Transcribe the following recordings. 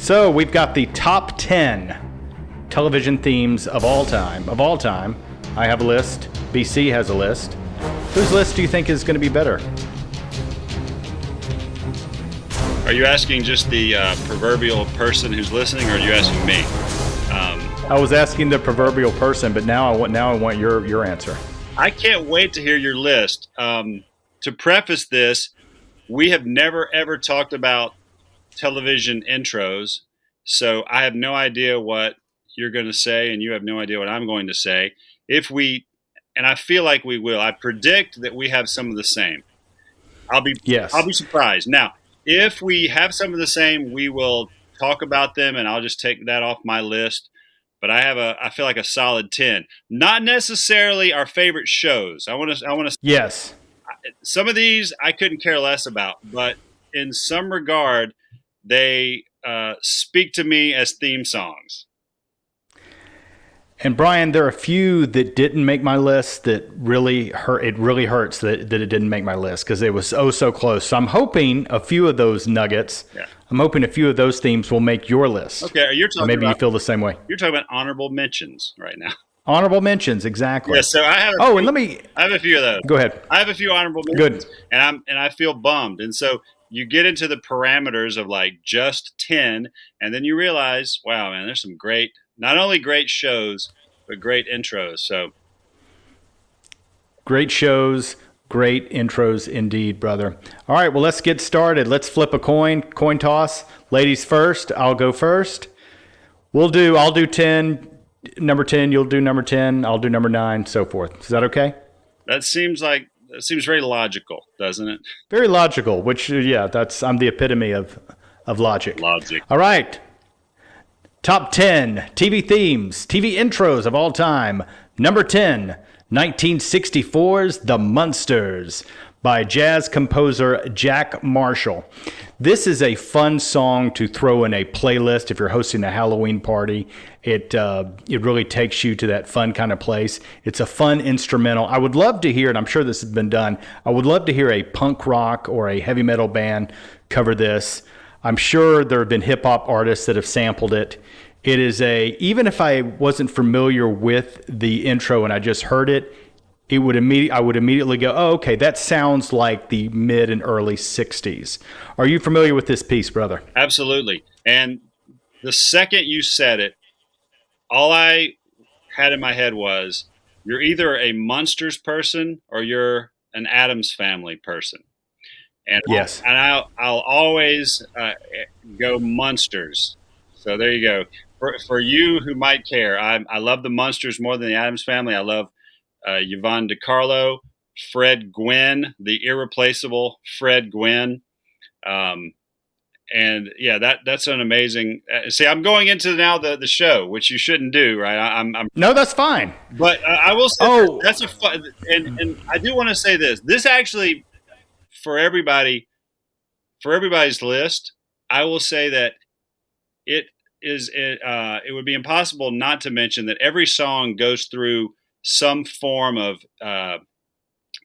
So we've got the top 10 television themes of all time. I have a list. BC has a list. Whose list do you think is going to be better? Are you asking just the proverbial person who's listening, or are you asking me? I was asking the proverbial person, but now I want your answer. I can't wait to hear your list. To preface this, we have never ever talked about television intros, so I have no idea what you're going to say, and you have no idea what I'm going to say. And I feel like we will. I predict that we have some of the same. I'll be surprised. Now, if we have some of the same, we will talk about them, and I'll just take that off my list. But I feel like a solid 10. Not necessarily our favorite shows. I want to. Yes. Some of these I couldn't care less about, but in some regard, they speak to me as theme songs. And Brian, there are a few that didn't make my list that really hurt. It really hurts that it didn't make my list because it was so close. So I'm hoping a few of those nuggets. Yeah. I'm hoping a few of those themes will make your list. Okay, you're talking. Maybe you feel the same way. You're talking about honorable mentions right now. Honorable mentions, exactly. Yeah. So I have. I have a few of those. Go ahead. I have a few honorable mentions. Good. And I feel bummed. And so you get into the parameters of like just 10, and then you realize, wow, man, there's some not only great shows, but great intros. So great shows, great intros indeed, brother. All right, well, let's get started. Let's flip a coin toss. Ladies first. I'll go first. I'll do 10, number 10. You'll do number 10. I'll do number 9, so forth. Is that okay? That seems very logical, doesn't it? Very logical, which, yeah, I'm the epitome of logic. Logic. All right. Top 10 TV themes, TV intros of all time. Number 10, 1964's The Munsters by jazz composer Jack Marshall. This is a fun song to throw in a playlist if you're hosting a Halloween party. It really takes you to that fun kind of place. It's a fun instrumental. I would love to hear it. I'm sure this has been done. I would love to hear a punk rock or a heavy metal band cover this. I'm sure there have been hip hop artists that have sampled it. It is even if I wasn't familiar with the intro and I just heard it, I would immediately go, oh, okay, that sounds like the mid and early 60s. Are you familiar with this piece, brother? Absolutely. And the second you said it, all I had in my head was, you're either a Munsters person or you're an Addams Family person. And yes, I'll always go Munsters. So there you go. For you who might care, I love the Munsters more than the Addams Family. I love Yvonne DiCarlo, Fred Gwynne, the irreplaceable Fred Gwynne. And yeah, that's an amazing. See, I'm going into now the show, which you shouldn't do, right? No, that's fine. But I will say that's a fun. And I do want to say this. This actually, for everybody's list, I will say that it would be impossible not to mention that every song goes through some form of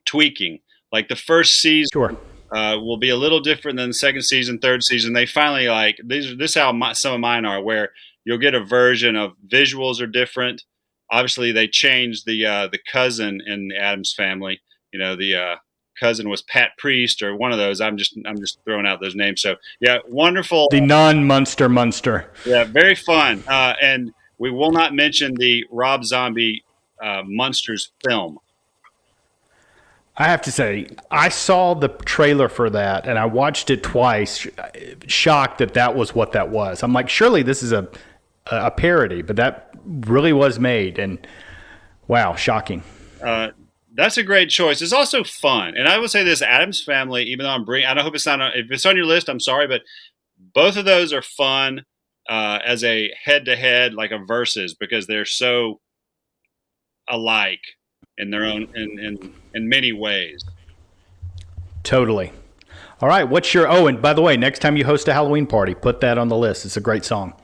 tweaking. Like the first season will be a little different than the second season, third season. They finally this is how some of mine are, where you'll get a version of visuals are different. Obviously, they changed the cousin in the Addams Family. You know, the cousin was Pat Priest or one of those. I'm just throwing out those names. So yeah, wonderful. The non-Munster. Yeah, very fun. And we will not mention the Rob Zombie Munsters film. I have to say, I saw the trailer for that and I watched it twice, shocked that was what that was. I'm like, surely this is a parody, but that really was made, and wow, shocking. That's a great choice. It's also fun. And I will say this, Addams Family, even though I hope it's not, if it's on your list, I'm sorry, but both of those are fun as a head-to-head, like a versus, because they're so alike in their own, in many ways. Totally. All right. And by the way, next time you host a Halloween party, put that on the list. It's a great song.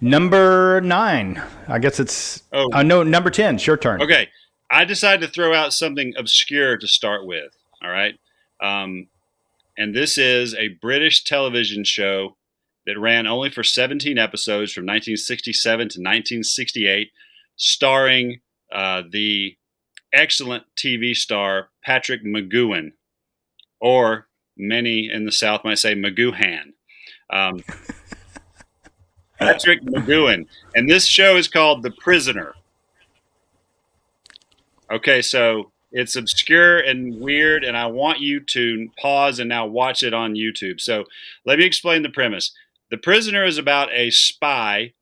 Number 9, I guess it's, no, number 10, it's your turn. Okay. I decided to throw out something obscure to start with. All right. And this is a British television show that ran only for 17 episodes from 1967 to 1968, starring the excellent TV star Patrick McGoohan, or many in the South might say McGoohan. Patrick McGoohan. And this show is called The Prisoner. Okay, so it's obscure and weird, and I want you to pause and now watch it on YouTube. So let me explain the premise. The Prisoner is about a spy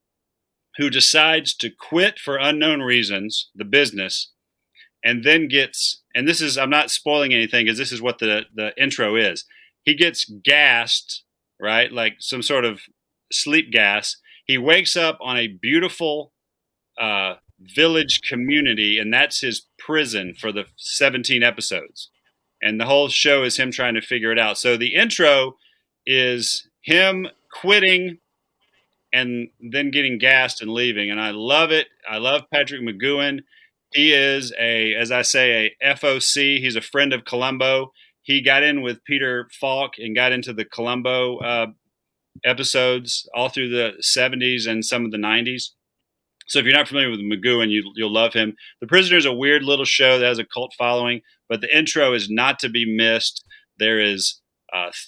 who decides to quit for unknown reasons, the business, and then gets, and this is, I'm not spoiling anything because this is what the intro is. He gets gassed, right? Like some sort of sleep gas. He wakes up on a beautiful village community, and that's his prison for the 17 episodes. And the whole show is him trying to figure it out. So the intro is him quitting and then getting gassed and leaving. And I love it. I love Patrick McGoohan. He is as I say, a FOC. He's a friend of Columbo. He got in with Peter Falk and got into the Columbo episodes all through the 70s and some of the 90s. So if you're not familiar with McGoohan, you'll love him. The Prisoner is a weird little show that has a cult following, but the intro is not to be missed. There is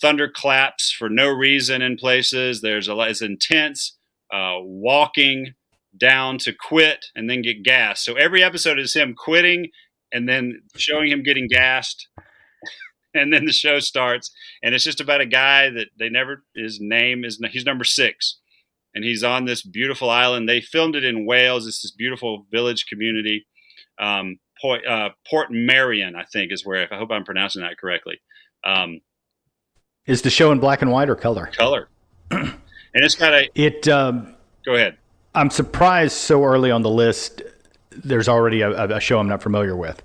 thunderclaps for no reason in places. There's a lot. It's intense. Walking down to quit and then get gassed. So every episode is him quitting and then showing him getting gassed. And then the show starts, and it's just about a guy that his name is, he's number 6. And he's on this beautiful island. They filmed it in Wales. It's this beautiful village community. Portmeirion, I think, is where, I hope I'm pronouncing that correctly. Is the show in black and white or color? Color. And it's got go ahead. I'm surprised so early on the list, there's already a show I'm not familiar with.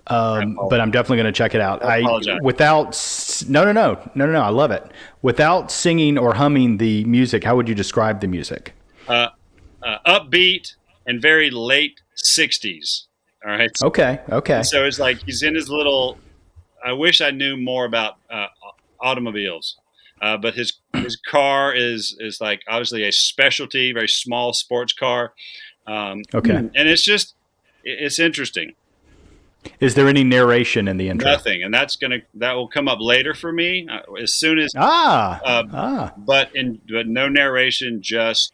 But I'm definitely going to check it out. I apologize. No, I love it. Without singing or humming the music, how would you describe the music? Upbeat and very late 60s. All right. Okay. And so it's like he's in his little. I wish I knew more about automobiles, but his car is like obviously a specialty, very small sports car. Okay. And it's interesting. Is there any narration in the intro? Nothing, and that will come up later for me as soon as But no narration, just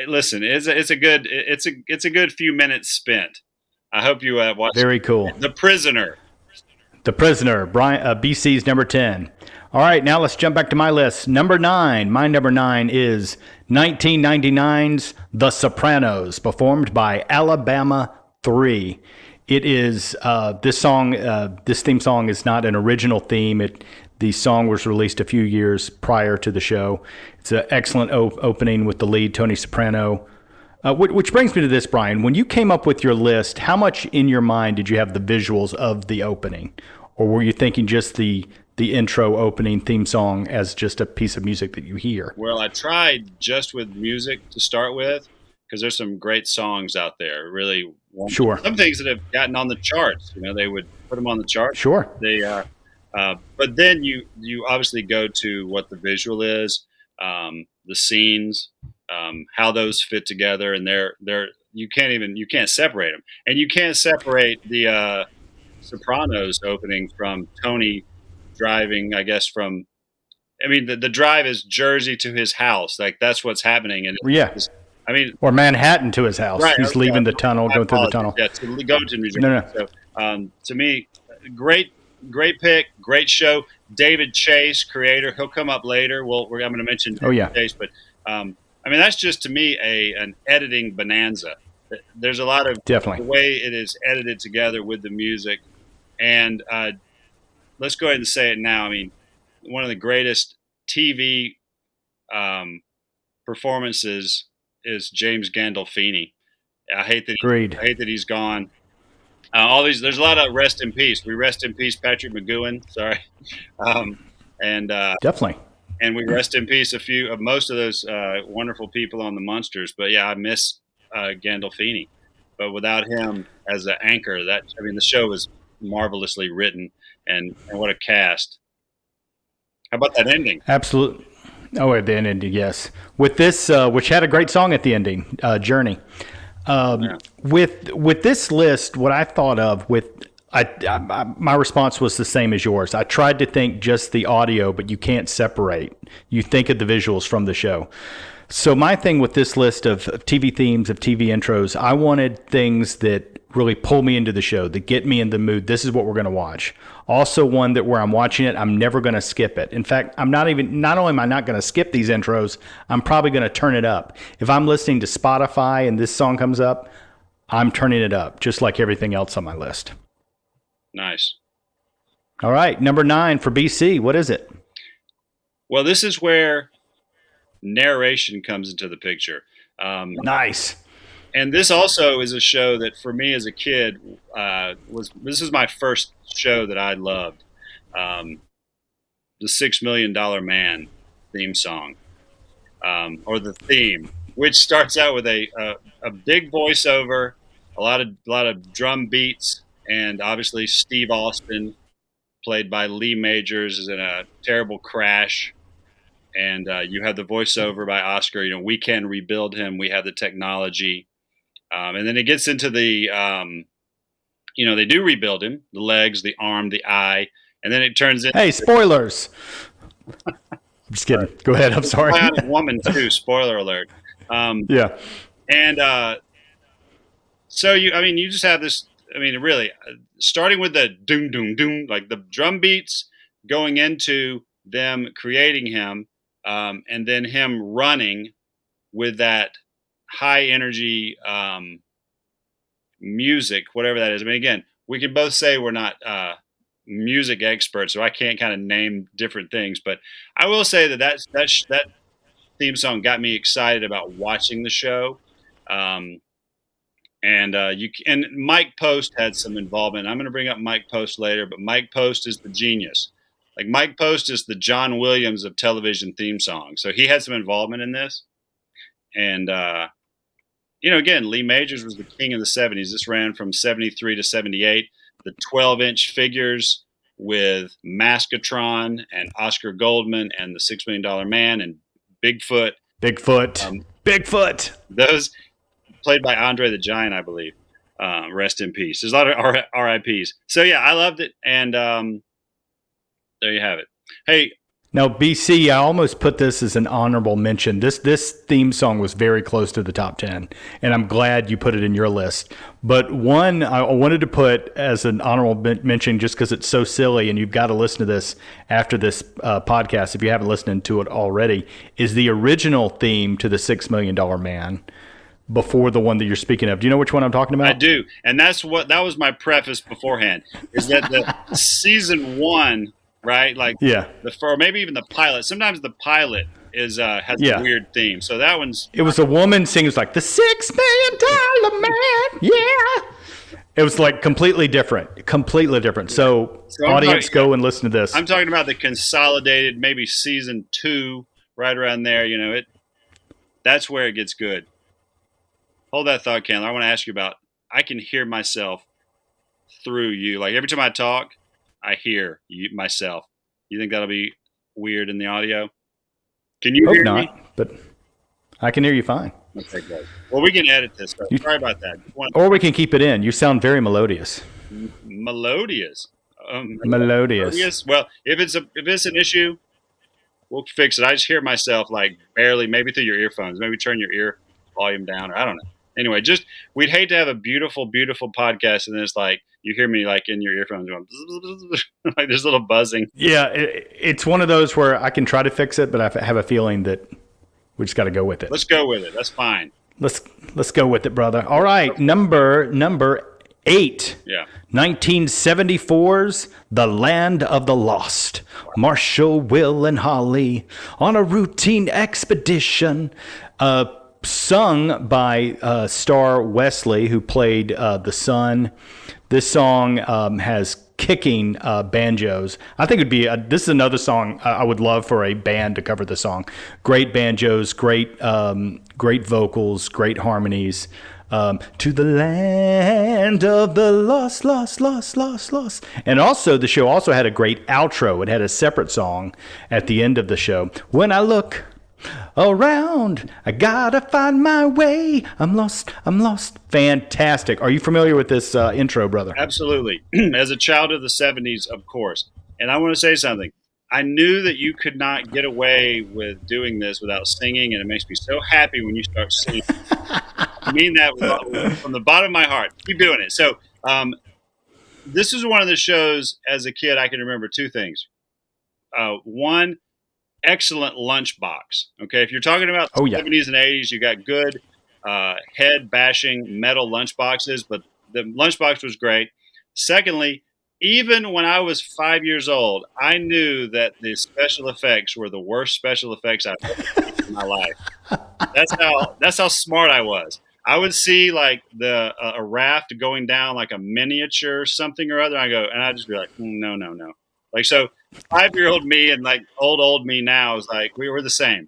listen. It's a good few minutes spent. I hope you watch. Very cool. The Prisoner. The Prisoner, BC's number 10. All right, now let's jump back to my list. Number 9. My number 9 is 1999's The Sopranos, performed by Alabama 3. It is this theme song is not an original theme. The song was released a few years prior to the show. It's an excellent opening with the lead, Tony Soprano. Which brings me to this, Brian. When you came up with your list, how much in your mind did you have the visuals of the opening? Or were you thinking just the intro opening theme song as just a piece of music that you hear? Well, I tried just with music to start with because there's some great songs out there. Really, sure. Some things that have gotten on the charts. They would put them on the charts. Sure. But then you obviously go to what the visual is, the scenes, how those fit together, and you can't separate them, and you can't separate the Sopranos opening from Tony driving, I guess, the drive is Jersey to his house. Like that's what's happening. And or Manhattan to his house. Right, He's leaving the tunnel, going through the tunnel. Yeah, to go to New Jersey. No. So, to me, great pick, great show. David Chase, creator, he'll come up later. I'm going to mention David Chase, but that's just to me an editing bonanza. There's a lot of definitely the way it is edited together with the music, and let's go ahead and say it now. One of the greatest TV performances is James Gandolfini. I hate that he's gone. There's a lot of rest in peace. We rest in peace, Patrick McGoohan. Sorry, definitely, and we rest in peace most of those wonderful people on the Munsters. But yeah, I miss Gandolfini. But without him as an anchor, the show was marvelously written, and what a cast. How about that ending? Absolutely. Oh, at the ending, yes. With this, which had a great song at the ending, "Journey." Yeah. With this list, what I thought of my response was the same as yours. I tried to think just the audio, but you can't separate. You think of the visuals from the show. So my thing with this list of TV themes, of TV intros, I wanted things that really pull me into the show, that get me in the mood. This is what we're going to watch. Also one that where I'm watching it, I'm never going to skip it. In fact, not only am I not going to skip these intros, I'm probably going to turn it up. If I'm listening to Spotify and this song comes up, I'm turning it up, just like everything else on my list. Nice. All right, number 9 for BC. What is it? Well, this is where narration comes into the picture. Nice. And this also is a show that, for me as a kid, this is my first show that I loved. The $6 Million Man theme song, or the theme, which starts out with a big voiceover, a lot of drum beats, and obviously Steve Austin, played by Lee Majors, is in a terrible crash. And you have the voiceover by Oscar. We can rebuild him. We have the technology. And then it gets into the, they do rebuild him, the legs, the arm, the eye. And then it turns into... Hey, spoilers. I'm just kidding. Go ahead. I'm sorry. Bionic Woman, too. Spoiler alert. Yeah. And so, you just have this... really, starting with the doom, doom, doom, like the drum beats going into them creating him, and then him running with that high energy music, whatever that is. Again, we can both say we're not music experts, so I can't kind of name different things, but I will say that theme song got me excited about watching the show. And Mike Post had some involvement. I'm going to bring up Mike Post later, but Mike Post is the genius. Like, Mike Post is the John Williams of television theme songs. So he had some involvement in this. And, again, Lee Majors was the king of the 70s. This ran from 73 to 78. The 12-inch figures with Maskatron and Oscar Goldman and the $6 Million Man and Bigfoot. Bigfoot. Those played by Andre the Giant, I believe. Rest in peace. There's a lot of RIPs. So, yeah, I loved it. And there you have it. Hey. Now, BC, I almost put this as an honorable mention. This theme song was very close to the top 10, and I'm glad you put it in your list. But one I wanted to put as an honorable mention just because it's so silly, and you've got to listen to this after this podcast if you haven't listened to it already, is the original theme to the $6 Million Man before the one that you're speaking of. Do you know which one I'm talking about? I do, and that was my preface beforehand, is that the season 1... right? Like, yeah, or maybe even the pilot. Sometimes the pilot has a weird theme. So that one's... It was a woman singing. It was like, the $6 Million Man, yeah. It was like completely different. So audience, go and listen to this. I'm talking about the consolidated, maybe season 2, right around there. That's where it gets good. Hold that thought, Candler. I want to ask you about, I can hear myself through you. Like, every time I talk, I hear myself. You think that'll be weird in the audio? Can you hear me? But I can hear you fine. Okay, good. Well, we can edit this. Sorry about that. Or we can keep it in. You sound very melodious. Melodious. Melodious. Well, if it's an issue, we'll fix it. I just hear myself like barely, maybe through your earphones. Maybe turn your ear volume down, or I don't know. Anyway, we'd hate to have a beautiful, beautiful podcast, and then it's like you hear me like in your earphones going like there's a little buzzing. Yeah, it's one of those where I can try to fix it, but I have a feeling that we just got to go with it. Let's go with it. That's fine. Let's go with it, brother. All right, number 8. Yeah. 1974's The Land of the Lost. Marshall, Will, and Holly on a routine expedition. Sung by Star Wesley, who played the son. This song has kicking banjos. I think it'd be this is another song I would love for a band to cover the song. Great banjos, great vocals, great harmonies. To the land of the lost, lost, lost, lost, lost. And also, the show also had a great outro. It had a separate song at the end of the show. When I look around, I gotta find my way. I'm lost, I'm lost. Fantastic. Are you familiar with this intro, brother? Absolutely. As a child of the 70s, of course. And I want to say something. I knew that you could not get away with doing this without singing, and it makes me so happy when you start singing. I mean that from the bottom of my heart. Keep doing it. So this is one of the shows as a kid I can remember two things. One, excellent lunchbox. Okay, if you're talking about the 70s and 80s, you got good head-bashing metal lunchboxes, but the lunchbox was great. Secondly, even when I was 5 years old, I knew that the special effects were the worst special effects I've ever seen in my life. That's how smart I was. I would see like a raft going down like a miniature something or other. And I'd just be like, no. Like, so 5-year-old me and like old me now is like, we were the same.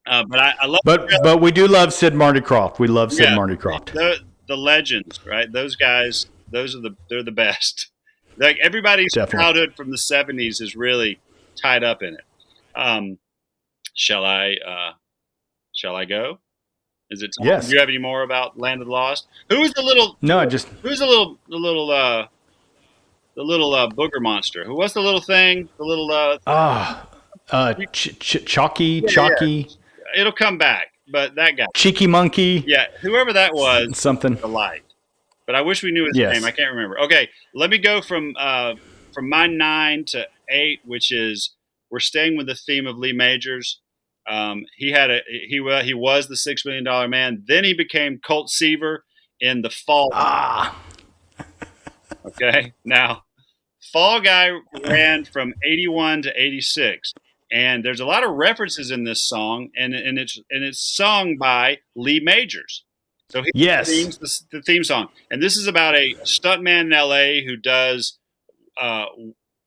But I love, but we do love Sid Marty Krofft. We love Sid Marty Krofft. The legends, right? Those guys, they're the best. Like everybody's childhood from the 70s is really tied up in it. Shall I go? Is it time? Yes. Do you have any more about Land of the Lost? Who's the little? No, Who's the little booger monster? Who was the little thing? The little Chalky. Yeah. It'll come back, but that guy, Cheeky Monkey. Yeah, whoever that was, something. The light. But I wish we knew his name. I can't remember. Okay, let me go from my 9 to 8, which is we're staying with the theme of Lee Majors. He was the $6 Million Man. Then he became Colt Seaver in the Fall. Okay, now Fall Guy ran from 81 to 86, and there's a lot of references in this song, and it's sung by Lee Majors. So he sings the theme song, and this is about a stuntman in L.A. who does.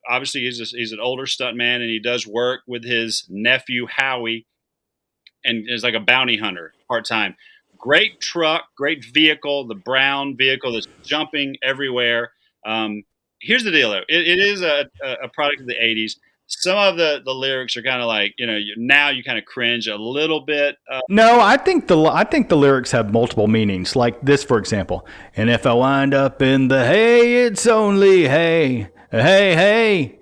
Obviously, he's an older stuntman, and he does work with his nephew Howie, and is like a bounty hunter part time. Great truck, great vehicle, the brown vehicle that's jumping everywhere. Here's the deal, though. It is a product of the 80s. Some of the lyrics are kind of like, now you kind of cringe a little bit. No, I think the lyrics have multiple meanings. Like this, for example. And if I wind up in the hay, it's only hay, hey, hey.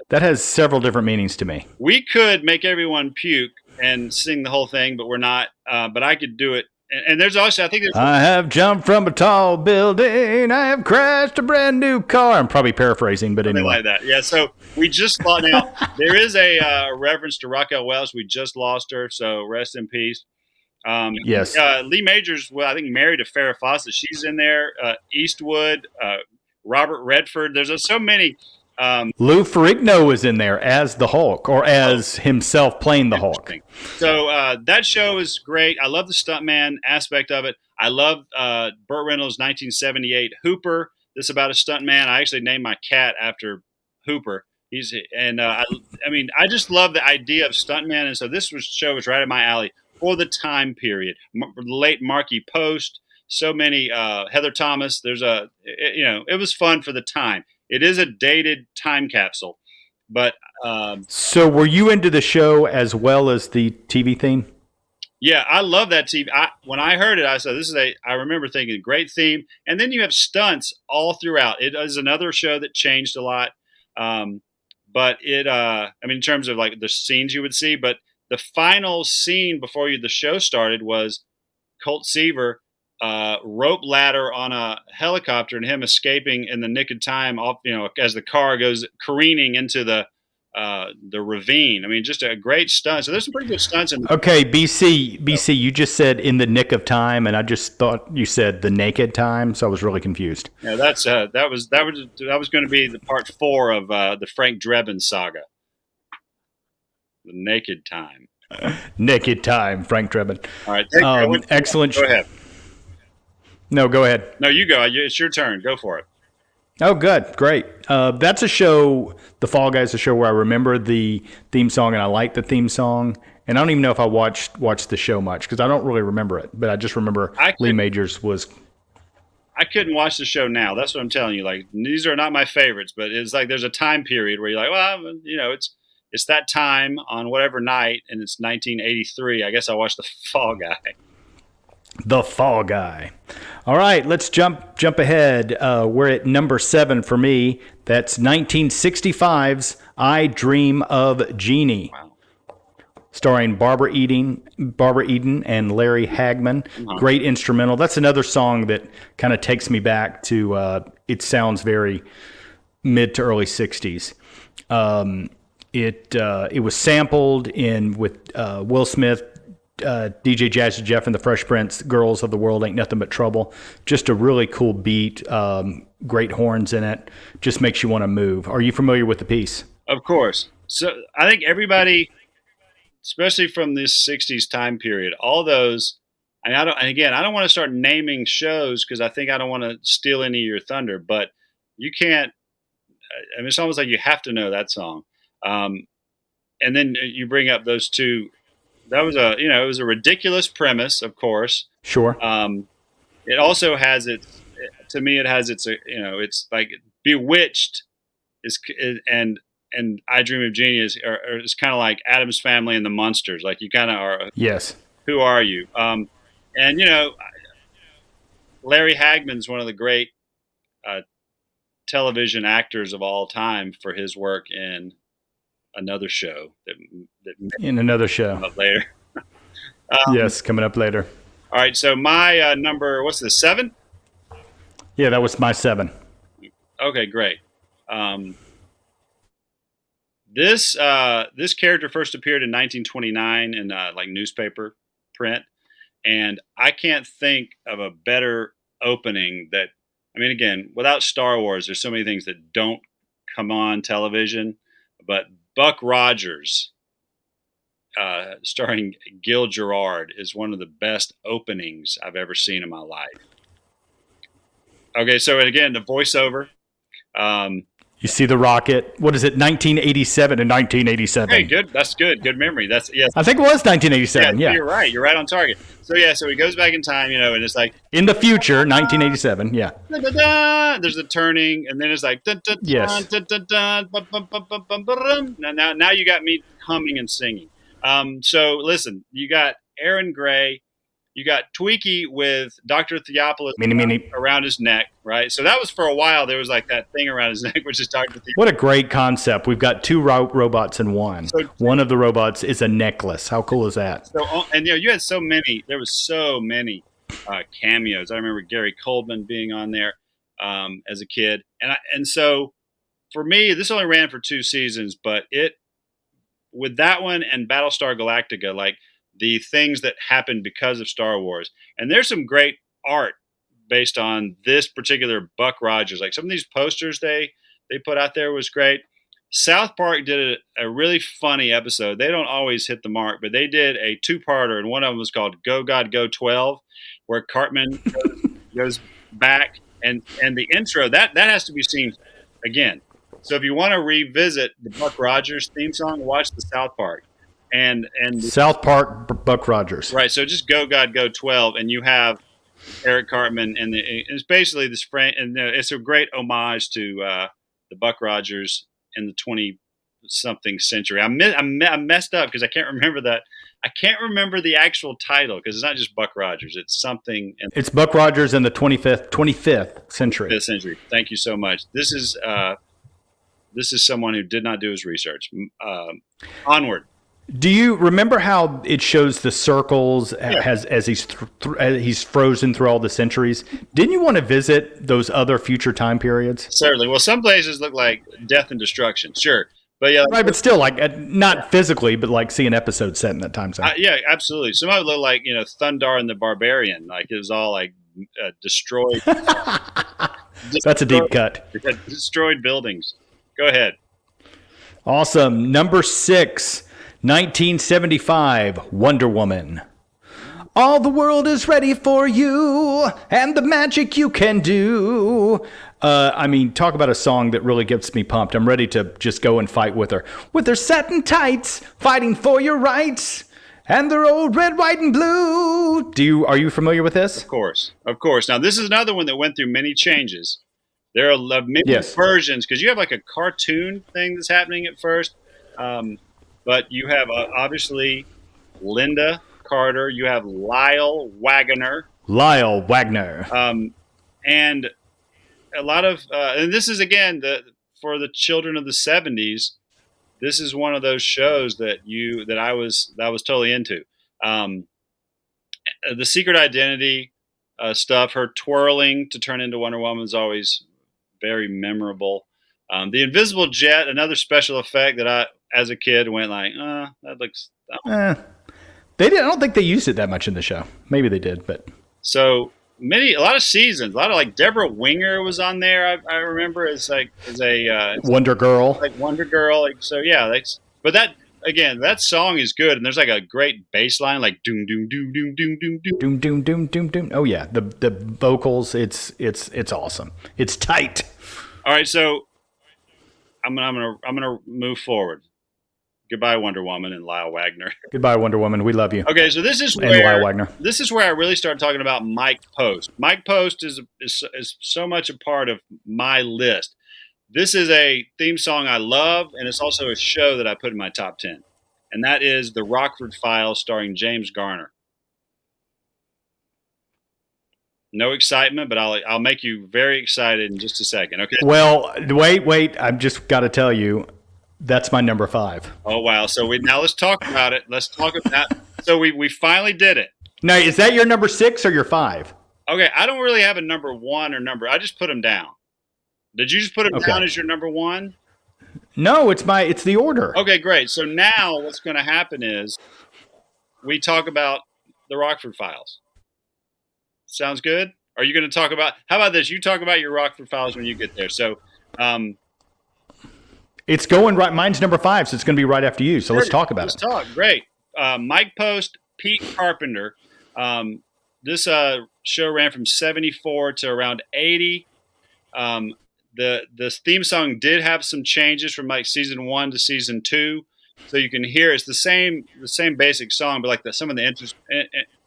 That has several different meanings to me. We could make everyone puke and sing the whole thing, but we're not. But I could do it. And there's also, I have jumped from a tall building. I have crashed a brand new car. I'm probably paraphrasing, but anyway. Like that. Yeah, so we just lost. Now, there is a reference to Raquel Welch. We just lost her, so rest in peace. Yes. Lee Majors, I think married to Farrah Fawcett. She's in there. Eastwood, Robert Redford. There's so many. Lou Ferrigno is in there as the Hulk, or as himself playing the Hulk. So that show is great. I love the stuntman aspect of it. I love Burt Reynolds' 1978 Hooper. This is about a stuntman. I actually named my cat after Hooper. I just love the idea of stuntman, and so this show was right in my alley for the time period. The late Marky Post, so many Heather Thomas. It was fun for the time. It is a dated time capsule, but so were you into the show as well as the TV theme? Yeah, I love that TV. When I heard it, I said, I remember thinking, great theme. And then you have stunts all throughout. It is another show that changed a lot. But in terms of like the scenes you would see, but the final scene before the show started was Colt Seaver rope ladder on a helicopter and him escaping in the nick of time off, as the car goes careening into the ravine. I mean, just a great stunt. So there's some pretty good stunts in. Okay, BC, you just said in the nick of time, and I just thought you said the naked time, so I was really confused. Yeah, that was going to be the part 4 of the Frank Drebin saga. The naked time. Naked time, Frank Drebin. All right, excellent. Go ahead. No, go ahead. No, you go. It's your turn. Go for it. Oh, good. Great. That's a show, The Fall Guy is a show where I remember the theme song and I like the theme song. And I don't even know if I watched the show much because I don't really remember it. But I just remember Lee Majors was. I couldn't watch the show now. That's what I'm telling you. Like, these are not my favorites, but it's like there's a time period where you're like, well, it's that time on whatever night, and it's 1983. I guess I watched The Fall Guy. The Fall Guy. All right, let's jump ahead. We're at number 7 for me. That's 1965's I Dream of Jeannie. Wow. Starring Barbara Eden and Larry Hagman. Great instrumental. That's another song that kind of takes me back to, it sounds very mid to early 60s. It was sampled with Will Smith, DJ Jazzy Jeff and the Fresh Prince, Girls of the World Ain't Nothing But Trouble. Just a really cool beat, great horns in it. Just makes you want to move. Are you familiar with the piece? Of course. So I think everybody, especially from this 60s time period, all those, and I don't want to start naming shows because I think I don't want to steal any of your thunder, but you can't, I mean, it's almost like you have to know that song. And then you bring up those two. That was it was a ridiculous premise, of course. Sure. It also has its it's like Bewitched and I Dream of Jeannie is kind of like Addams Family and the Munsters. Like, you kind of are. Yes. Who are you? And Larry Hagman's one of the great television actors of all time for his work in another show in another show up later. Yes, coming up later. All right, so my number, what's this, 7? Yeah, that was my 7. Okay, great. This character first appeared in 1929 in like newspaper print, and I can't think of a better opening that. I mean, again, without Star Wars, there's so many things that don't come on television, but Buck Rogers, starring Gil Gerard, is one of the best openings I've ever seen in my life. Okay, so again, the voiceover. You see the rocket. What is it? 1987 and 1987. Hey, good. That's good. Good memory. That's yes. I think it was 1987. Yeah. You're right. You're right on target. So so he goes back in time, and it's like in the future, 1987. Yeah. There's a turning, and then it's like yes. Now you got me humming and singing. So listen, you got Aaron Gray. You got Twiki with Dr. Theopolis around his neck, right? So that was for a while. There was like that thing around his neck, which is Dr. Theopolis. What a great concept. We've got 2 robots in one. So, one of the robots is a necklace. How cool is that? So, and you had so many. There was so many cameos. I remember Gary Coleman being on there as a kid, and so for me, this only ran for 2 seasons, but with that one and Battlestar Galactica, like, the things that happened because of Star Wars. And there's some great art based on this particular Buck Rogers. Like, some of these posters they put out there was great. South Park did a really funny episode. They don't always hit the mark, but they did a 2-parter, and one of them was called Go God Go 12, where Cartman goes back. And the intro, that has to be seen again. So if you want to revisit the Buck Rogers theme song, watch the South Park. And South Park Buck Rogers, right? So just Go God Go 12, and you have Eric Cartman, and it's basically this frame, and it's a great homage to the Buck Rogers in the 20-something century. I messed up because I can't remember that. I can't remember the actual title because it's not just Buck Rogers; it's something. It's Buck Rogers in the 25th century. 25th century. Thank you so much. This is someone who did not do his research. Onward. Do you remember how it shows the circles as he's frozen through all the centuries? Didn't you want to visit those other future time periods? Certainly. Well, some places look like death and destruction. Sure. But yeah, right. But still, like, not physically, but like see an episode set in that time zone. Yeah, absolutely. Some of it look like, Thundar and the Barbarian. Like, it was all like destroyed. That's a deep cut. Destroyed buildings. Go ahead. Awesome. Number 6. 1975, Wonder Woman. All the world is ready for you and the magic you can do. I mean, talk about a song that really gets me pumped. I'm ready to just go and fight with her. With her satin tights, fighting for your rights. And they're old red, white, and blue. Are you familiar with this? Of course. Now this is another one that went through many changes. There are many Yes. versions because you have like a cartoon thing that's happening at first, but you have obviously Linda Carter. You have Lyle Waggoner. Lyle Wagner. And a lot of and this is again for the children of the 70s. This is one of those shows that I was totally into. The Secret Identity stuff, her twirling to turn into Wonder Woman is always very memorable. The Invisible Jet, another special effect that I, as a kid, went like, that looks. They did. I don't think they used it that much in the show. Maybe they did, but so a lot of seasons, a lot of like Deborah Winger was on there. I remember as a Wonder Girl, like Wonder Girl. Like, so yeah, but that again, that song is good, and there's like a great bass line, like doom doom doom doom doom doom doom doom doom doom doom doom. Oh yeah, the vocals, it's awesome. It's tight. All right, so I'm gonna move forward. Goodbye, Wonder Woman and Lyle Wagner. Goodbye, Wonder Woman. We love you. Okay, so this is Lyle Wagner. This is where I really started talking about Mike Post. Mike Post is so much a part of my list. This is a theme song I love, and it's also a show that I put in my top 10, and that is The Rockford Files, starring James Garner. No excitement, but I'll make you very excited in just a second. Okay. Well, wait. I've just got to tell you. That's my number 5. Oh wow! So now let's talk about it. Let's talk about. So we finally did it. Now, is that your number 6 or your 5? Okay, I don't really have a number 1 or number. I just put them down. Did you just put them down as your number 1? No, it's the order. Okay, great. So now what's going to happen is we talk about the Rockford Files. Sounds good? Are you going to talk about? How about this? You talk about your Rockford Files when you get there. So. It's going right. Mine's number 5, so it's going to be right after you. So let's talk about it. Let's talk. Great. Mike Post, Pete Carpenter. This show ran from 74 to around 80. The theme song did have some changes from like season 1 to season 2, so you can hear it's the same basic song, but like some of the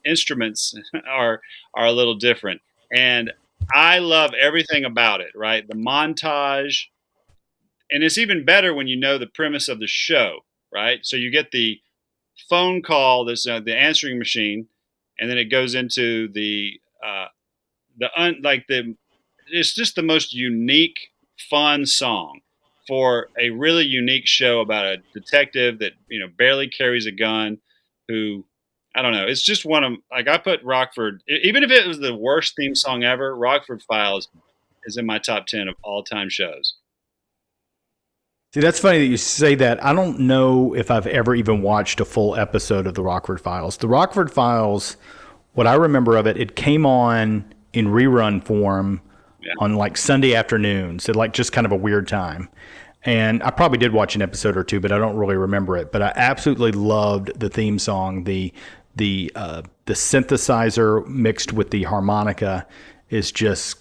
instruments are a little different. And I love everything about it. Right, the montage. And it's even better when you know the premise of the show, right? So you get the phone call, this the answering machine, and then it goes into it's just the most unique, fun song for a really unique show about a detective that barely carries a gun, who I don't know. It's just one of like I put Rockford, even if it was the worst theme song ever, Rockford Files is in my top 10 of all time shows. See, that's funny that you say that. I don't know if I've ever even watched a full episode of The Rockford Files. The Rockford Files, what I remember of it, it came on in rerun form on like Sunday afternoons at like just kind of a weird time. And I probably did watch an episode or two, but I don't really remember it. But I absolutely loved the theme song. The synthesizer mixed with the harmonica is just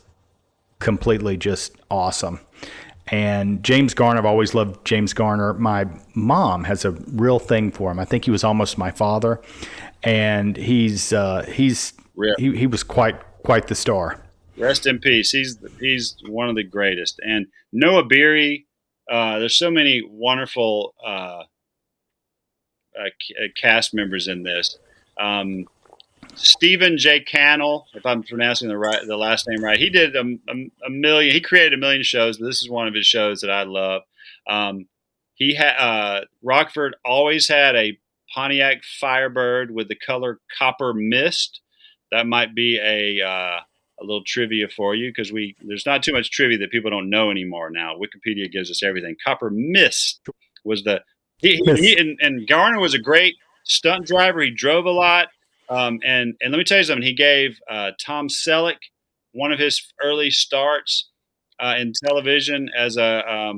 completely just awesome. And James Garner, I've always loved James Garner. My mom has a real thing for him. I think he was almost my father, and he was quite the star. Rest in peace. He's one of the greatest. And Noah Beery. There's so many wonderful cast members in this. Stephen J. Cannell, if I'm pronouncing the last name right, he did a million. He created a million shows. This is one of his shows that I love. He had Rockford always had a Pontiac Firebird with the color copper mist. That might be a little trivia for you because there's not too much trivia that people don't know anymore now. Wikipedia gives us everything. Copper mist was and Garner was a great stunt driver. He drove a lot. And let me tell you something. He gave Tom Selleck one of his early starts in television as I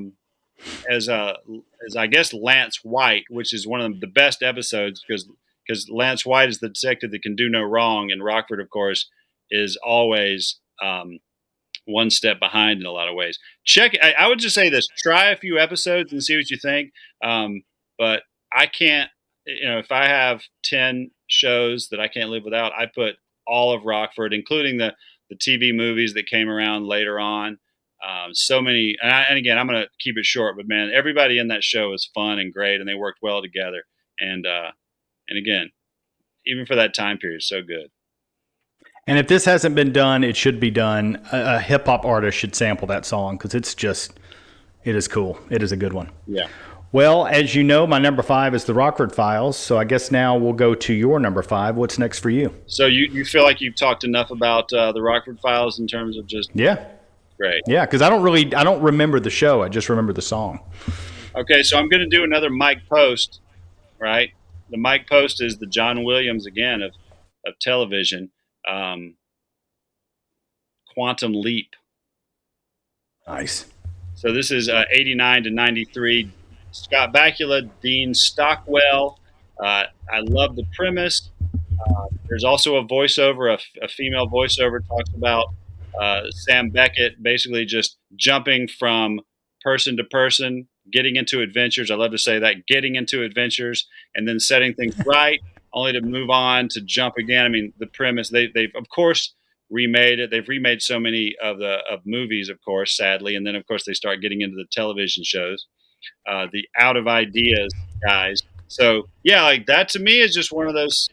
guess Lance White, which is one of the best episodes because Lance White is the detective that can do no wrong, and Rockford, of course, is always one step behind in a lot of ways. I would just say this: try a few episodes and see what you think. But I can't. if I have 10 shows that I can't live without, I put all of Rockford, including the TV movies that came around later on. So many, and again, I'm going to keep it short, but man, everybody in that show was fun and great, and they worked well together. And again, even for that time period, so good. And if this hasn't been done, it should be done. A hip hop artist should sample that song because it is cool. It is a good one. Yeah. Well, as you know, my number 5 is the Rockford Files. So I guess now we'll go to your number 5. What's next for you? So you feel like you've talked enough about the Rockford Files in terms of just great. Yeah, because I don't remember the show. I just remember the song. Okay, so I'm going to do another Mike Post, right? The Mike Post is the John Williams again of television. Quantum Leap. Nice. So this is 89 to 93. Scott Bakula, Dean Stockwell. I love the premise. There's also a voiceover, a female voiceover talks about Sam Beckett basically just jumping from person to person, getting into adventures. I love to say that, getting into adventures and then setting things right, only to move on to jump again. I mean, the premise, they've of course remade it. They've remade so many of movies, of course, sadly. And then, of course, they start getting into the television shows, the Out of Ideas guys. So, yeah, like that to me is just one of those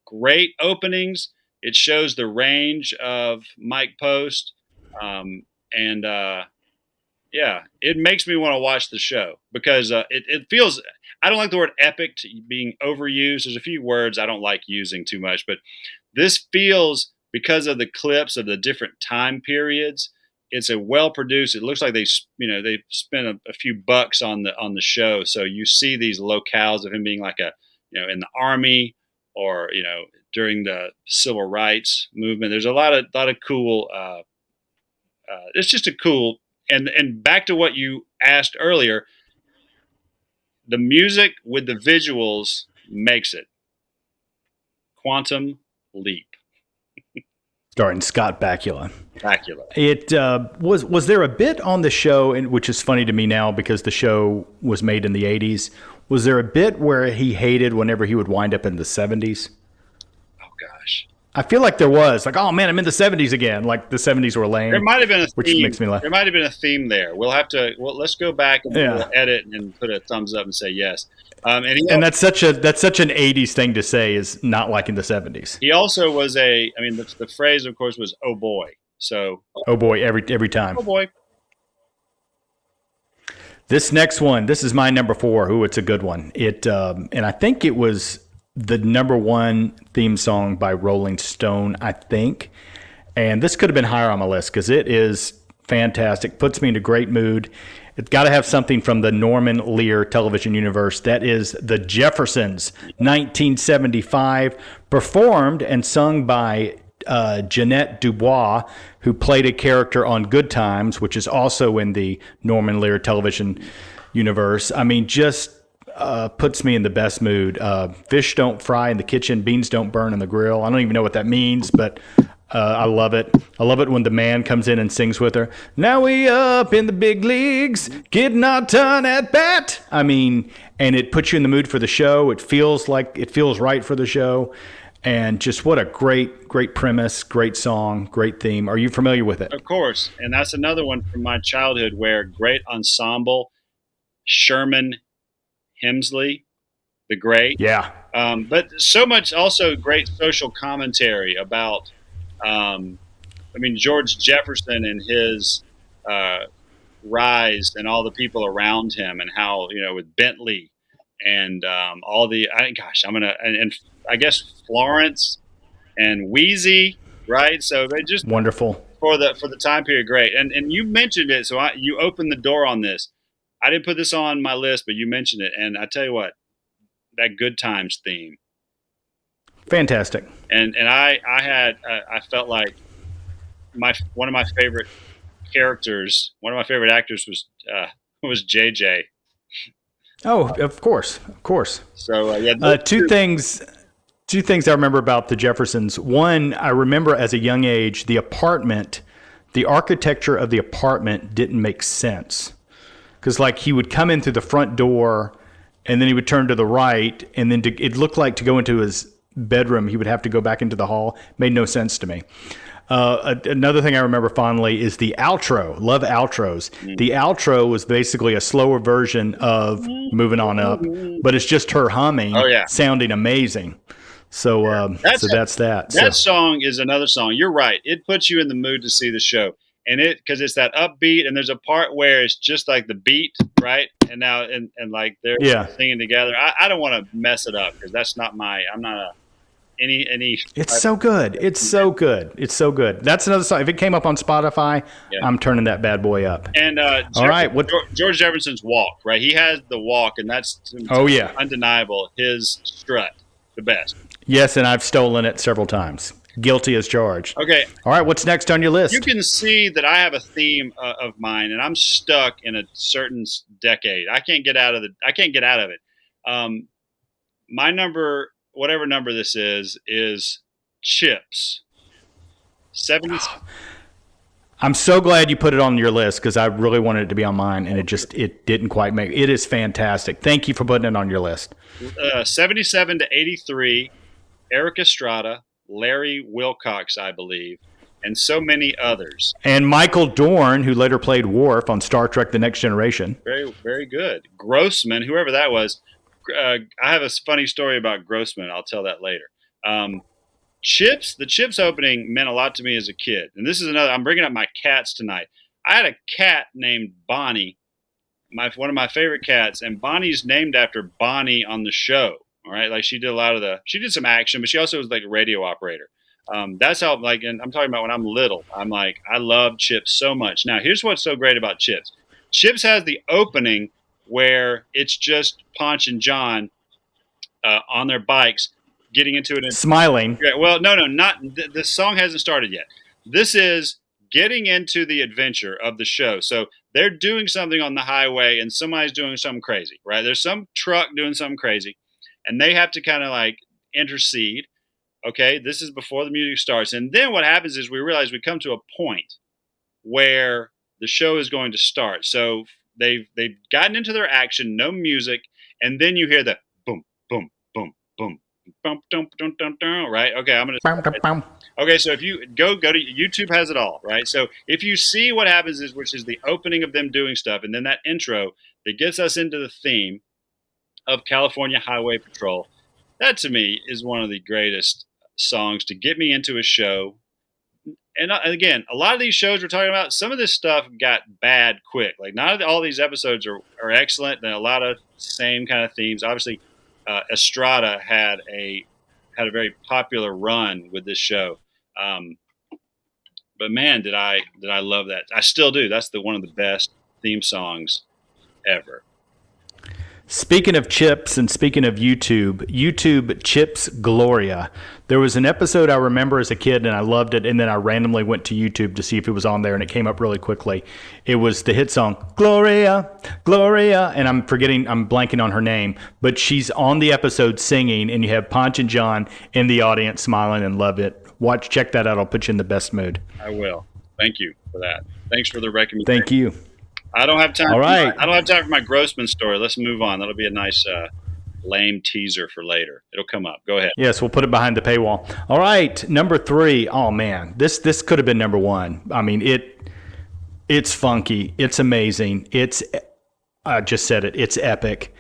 great openings. It shows the range of Mike Post. Yeah, it makes me want to watch the show because it feels, I don't like the word epic being overused. There's a few words I don't like using too much, but this feels, because of the clips of the different time periods, it's a well-produced, it looks like they spent a few bucks on the show. So you see these locales of him being like in the army or, during the civil rights movement. There's a lot of cool, it's just a cool, and back to what you asked earlier, the music with the visuals makes it. Quantum Leap. Starring Scott Bakula. It was there a bit on the show, which is funny to me now because the show was made in the 80s. Was there a bit where he hated whenever he would wind up in the 70s? Oh, gosh. I feel like there was. Like, oh, man, I'm in the 70s again. Like, the 70s were lame. There might have been a theme. Which makes me laugh. There might have been a theme there. Let's go back and we'll edit and put a thumbs up and say yes. And that's such an 80s thing to say, is not like in the 70s. He also was the phrase, of course, was, oh, boy. So, oh, boy, every time. Oh, boy. This next one, this is my number 4. Ooh, it's a good one. And I think it was the number 1 theme song by Rolling Stone, I think. And this could have been higher on my list because it is fantastic. Puts me in a great mood. It's got to have something from the Norman Lear television universe. That is The Jeffersons, 1975, performed and sung by Jeanette Dubois, who played a character on Good Times, which is also in the Norman Lear television universe. I mean, just puts me in the best mood. Fish don't fry in the kitchen, beans don't burn in the grill. I don't even know what that means, but I love it. I love it when the man comes in and sings with her. Now we up in the big leagues, getting our turn at bat. I mean, and it puts you in the mood for the show. It feels right for the show. And just what a great premise, great song, great theme. Are you familiar with it? Of course. And that's another one from my childhood where great ensemble, Sherman Hemsley, the great. Yeah. But so much also great social commentary about, George Jefferson and his rise and all the people around him and how, with Bentley and I guess Florence and Wheezy, right? So they just wonderful for the time period. Great. And you mentioned it. So you opened the door on this. I didn't put this on my list, but you mentioned it. And I tell you what, that Good Times theme. Fantastic. And I felt like one of my favorite characters, one of my favorite actors was JJ. Oh, of course. So two things I remember about the Jeffersons. One, I remember as a young age, the architecture of the apartment didn't make sense. Because he would come in through the front door and then he would turn to the right, and then it looked like to go into his bedroom, he would have to go back into the hall. Made no sense to me. Another thing I remember fondly is the outro. Love outros. The outro was basically a slower version of Moving On Up, but it's just her humming, sounding amazing. So, that's that. That song is another song. You're right. It puts you in the mood to see the show, and because it's that upbeat, and there's a part where it's just like the beat, right? And now and like they're singing together. I don't want to mess it up because that's not I'm not a any. It's so good. It's so good. It's so good. That's another song. If it came up on Spotify, I'm turning that bad boy up. And all right, George Jefferson's walk, right? He has the walk, and that's undeniable. His strut, the best. Yes, and I've stolen it several times. Guilty as charged. Okay. All right, what's next on your list? You can see that I have a theme of mine, and I'm stuck in a certain decade. I can't get out of it. My number, whatever number this is Chips. 70. I'm so glad you put it on your list because I really wanted it to be on mine, and it didn't quite make it. It is fantastic. Thank you for putting it on your list. 77 to 83, Eric Estrada, Larry Wilcox, I believe, and so many others. And Michael Dorn, who later played Worf on Star Trek The Next Generation. Very, very good. Grossman, whoever that was. I have a funny story about Grossman. I'll tell that later. Chips, the Chips opening meant a lot to me as a kid. And this is another, I'm bringing up my cats tonight. I had a cat named Bonnie, one of my favorite cats, and Bonnie's named after Bonnie on the show. All right. Like she did some action, but she also was like a radio operator. That's how, like, and I'm talking about when I'm little, I'm like, I love Chips so much. Now, here's what's so great about Chips. Chips has the opening where it's just Ponch and John on their bikes getting into it. Smiling. Well, no, not the song hasn't started yet. This is getting into the adventure of the show. So they're doing something on the highway and somebody's doing something crazy, right? There's some truck doing something crazy and they have to kind of like intercede. Okay, this is before the music starts. And then what happens is we realize we come to a point where the show is going to start. So they've gotten into their action, no music, and then you hear the boom, boom, boom, boom, boom, dum, dum, dum, dum, right? Okay, I'm gonna. Okay, so if you go to YouTube, has it all, right? So if you see what happens is, which is the opening of them doing stuff, and then that intro that gets us into the theme of California Highway Patrol, that to me is one of the greatest songs to get me into a show. And again, a lot of these shows we're talking about, some of this stuff got bad quick. Like not all these episodes are excellent. And a lot of same kind of themes. Obviously, Estrada had a very popular run with this show. But man, did I love that. I still do. That's one of the best theme songs ever. Speaking of Chips and speaking of YouTube Chips Gloria. There was an episode I remember as a kid and I loved it, and then I randomly went to YouTube to see if it was on there, and it came up really quickly. It was the hit song Gloria, Gloria, and I'm blanking on her name, but she's on the episode singing, and you have Ponch and John in the audience smiling and love it. Check that out. I'll put you in the best mood. I will. Thank you for that. Thanks for the recommendation. Thank you. I don't have time. All right. I don't have time for my Grossman story. Let's move on. That'll be a nice lame teaser for later. It'll come up. Go ahead. Yes, we'll put it behind the paywall. All right, number 3. Oh man, this could have been number 1. I mean, it's funky. It's amazing. I just said it. It's epic.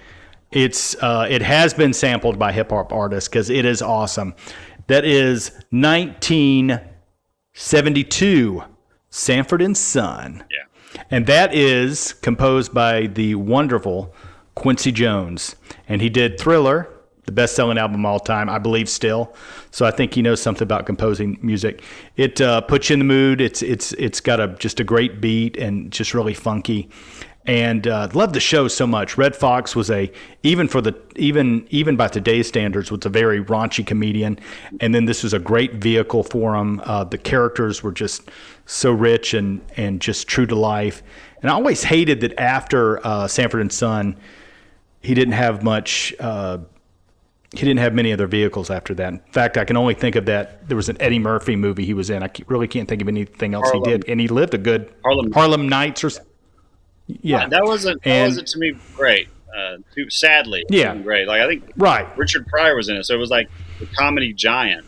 It has been sampled by hip hop artists because it is awesome. That is 1972, Sanford and Son. Yeah. And that is composed by the wonderful Quincy Jones. And he did Thriller, the best-selling album of all time, I believe still. So I think he knows something about composing music. It puts you in the mood. It's got just a great beat and just really funky. And love the show so much. Red Fox was even by today's standards, was a very raunchy comedian. And then this was a great vehicle for him. The characters were just so rich and just true to life. And I always hated that after Sanford and Son, he didn't have much. He didn't have many other vehicles after that. In fact, I can only think of that. There was an Eddie Murphy movie he was in. I really can't think of anything else he did. And he lived a good Harlem Nights or. Yeah, that wasn't to me great. sadly. Yeah. Great. Like I think Right. Richard Pryor was in it, so it was like the comedy giant,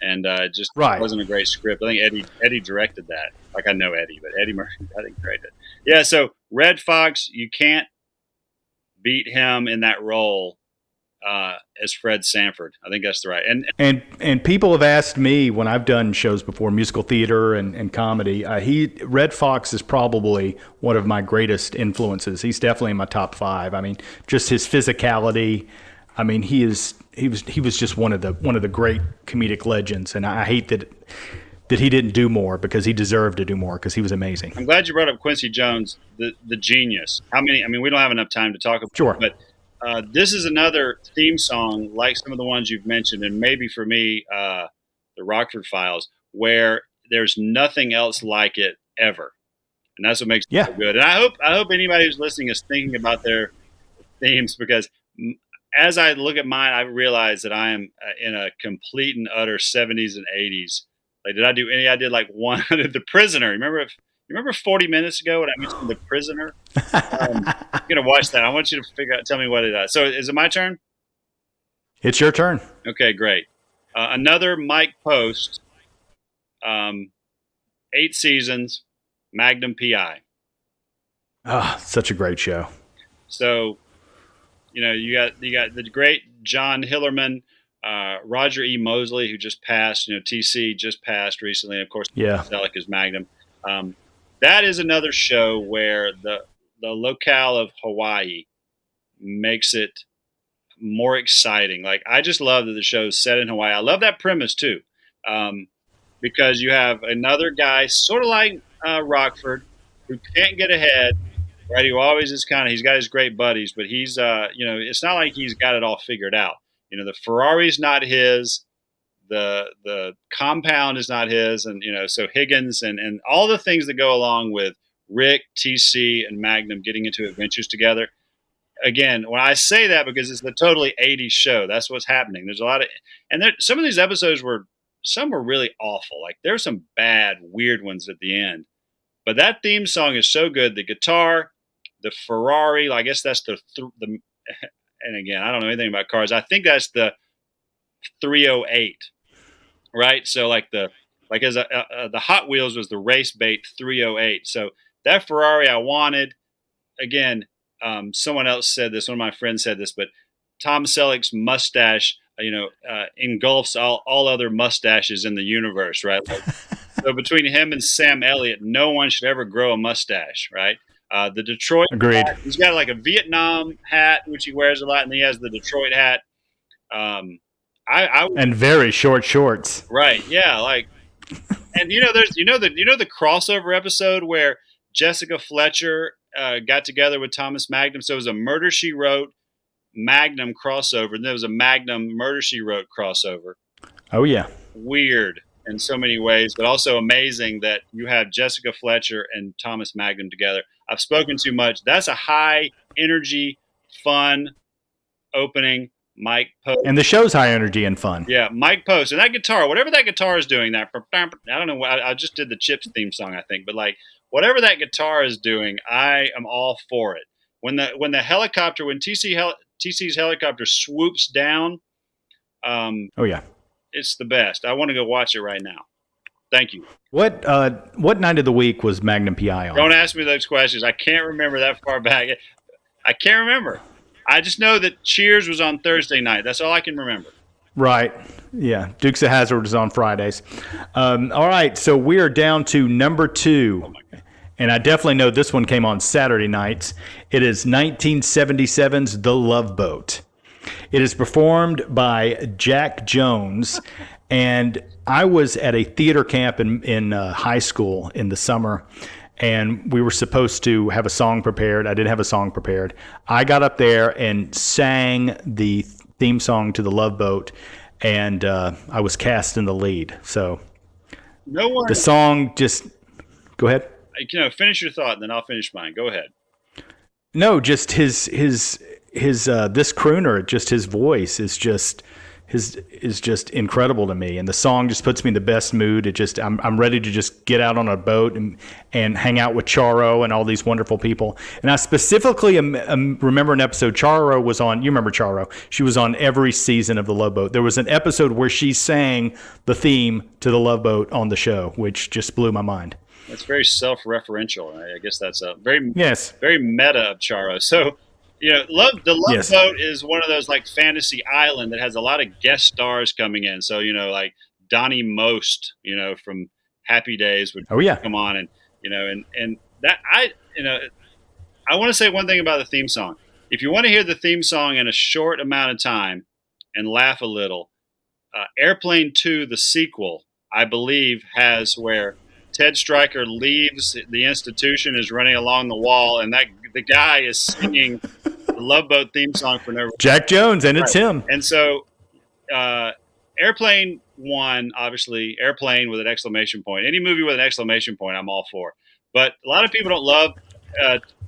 and just Right. wasn't a great script. I think Eddie directed that. Like I know Eddie, but Eddie Murphy I think directed it. Yeah. So Red Fox, you can't beat him in that role as Fred Sanford. I think that's the right. And people have asked me when I've done shows before, musical theater and comedy. Red Fox is probably one of my greatest influences. He's definitely in my top 5. I mean, just his physicality. I mean, he was just one of the great comedic legends, and I hate that he didn't do more, because he deserved to do more, because he was amazing. I'm glad you brought up Quincy Jones, the genius. How many? I mean, we don't have enough time to talk about. Sure. But this is another theme song like some of the ones you've mentioned, and maybe for me, the Rockford Files, where there's nothing else like it ever, and that's what makes it so good. And I hope anybody who's listening is thinking about their themes, because as I look at mine, I realize that I am in a complete and utter 70s and 80s. Like, did I do any? I did like one. I did The Prisoner. Remember 40 minutes ago when I mentioned The Prisoner? I'm gonna watch that. I want you to tell me what it is. So, is it my turn? It's your turn. Okay, great. Another Mike Post. 8 seasons, Magnum PI. Such a great show. So, you got the great John Hillerman. Roger E. Mosley, who just passed, TC just passed recently. And of course, Selleck is Magnum. That is another show where the locale of Hawaii makes it more exciting. Like, I just love that the show's set in Hawaii. I love that premise too, because you have another guy, sort of like Rockford, who can't get ahead. Right, who always is he's got his great buddies, but he's it's not like he's got it all figured out. The Ferrari's not his, the compound is not his, and so Higgins and all the things that go along with Rick, TC, and Magnum getting into adventures together. Again, when I say that, because it's the totally 80s show, that's what's happening. There's a lot of, and some of these episodes were really awful. Like, there's some bad, weird ones at the end, but that theme song is so good. The guitar, the Ferrari, I guess that's the and again, I don't know anything about cars. I think that's the 308, right? So the Hot Wheels was the race bait 308. So that Ferrari I wanted. Again, someone else said this. One of my friends said this, but Tom Selleck's mustache, engulfs all other mustaches in the universe, right? So between him and Sam Elliott, no one should ever grow a mustache, right? The Detroit Agreed. Hat, he's got like a Vietnam hat, which he wears a lot, and he has the Detroit hat. And very short shorts. Right. Yeah. And there's the crossover episode where Jessica Fletcher got together with Thomas Magnum. So it was a Murder, She Wrote Magnum crossover, and there was a Magnum Murder, She Wrote crossover. Oh yeah. Weird in so many ways, but also amazing that you have Jessica Fletcher and Thomas Magnum together. I've spoken too much. That's a high energy, fun opening. Mike Post. And the show's high energy and fun. Yeah, Mike Post. And that guitar, whatever that guitar is doing, I don't know. I just did the Chips theme song, I think. But whatever that guitar is doing, I am all for it. When TC's helicopter swoops down, oh yeah, it's the best. I want to go watch it right now. Thank you. What night of the week was Magnum PI on? Don't ask me those questions. I can't remember that far back. I can't remember. I just know that Cheers was on Thursday night. That's all I can remember. Right. Yeah. Dukes of Hazzard was on Fridays. All right. So we are down to number 2. Oh my God. And I definitely know this one came on Saturday nights. It is 1977's The Love Boat. It is performed by Jack Jones. And I was at a theater camp in high school in the summer, and we were supposed to have a song prepared. I didn't have a song prepared. I got up there and sang the theme song to The Love Boat, and I was cast in the lead. So the song just – go ahead. Finish your thought, and then I'll finish mine. Go ahead. No, just his this crooner, just his voice is just is just incredible to me, and the song just puts me in the best mood. I'm ready to just get out on a boat and hang out with Charo and all these wonderful people. And I specifically remember an episode Charo was on. You remember Charo? She was on every season of the Love Boat. There was an episode where she sang the theme to the Love Boat on the show, which just blew my mind. That's very self-referential. I guess that's a very meta of Charo. So, the Love Boat is one of those like fantasy island that has a lot of guest stars coming in. So, like Donnie Most, from Happy Days would come on, and that I want to say one thing about the theme song. If you want to hear the theme song in a short amount of time and laugh a little, Airplane 2, the sequel, I believe, has where Ted Stryker leaves the institution, is running along the wall, and the guy is singing the Love Boat theme song for no reason. Jack Jones, and it's him. And so Airplane 1, obviously, Airplane with an exclamation point. Any movie with an exclamation point, I'm all for. But a lot of people don't love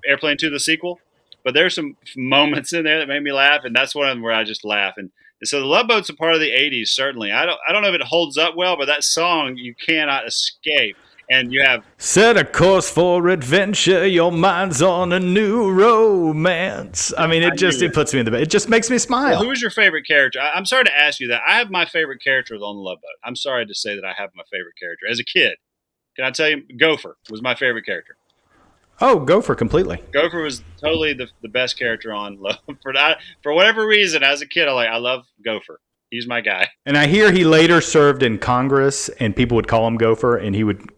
Airplane 2, the sequel. But there's some moments in there that made me laugh, and that's one of them where I just laugh. And so the Love Boat's a part of the 80s, certainly. I don't know if it holds up well, but that song you cannot escape. And you have set a course for adventure. Your mind's on a new romance. I mean, it puts me in the bed. It just makes me smile. Well, who is your favorite character? I'm sorry to ask you that. I have my favorite character on the Love Boat. I'm sorry to say that I have my favorite character as a kid. Can I tell you, Gopher was my favorite character. Oh, Gopher completely. Gopher was totally the best character on Love. For whatever reason, as a kid, I love Gopher. He's my guy. And I hear he later served in Congress, and people would call him Gopher, and he would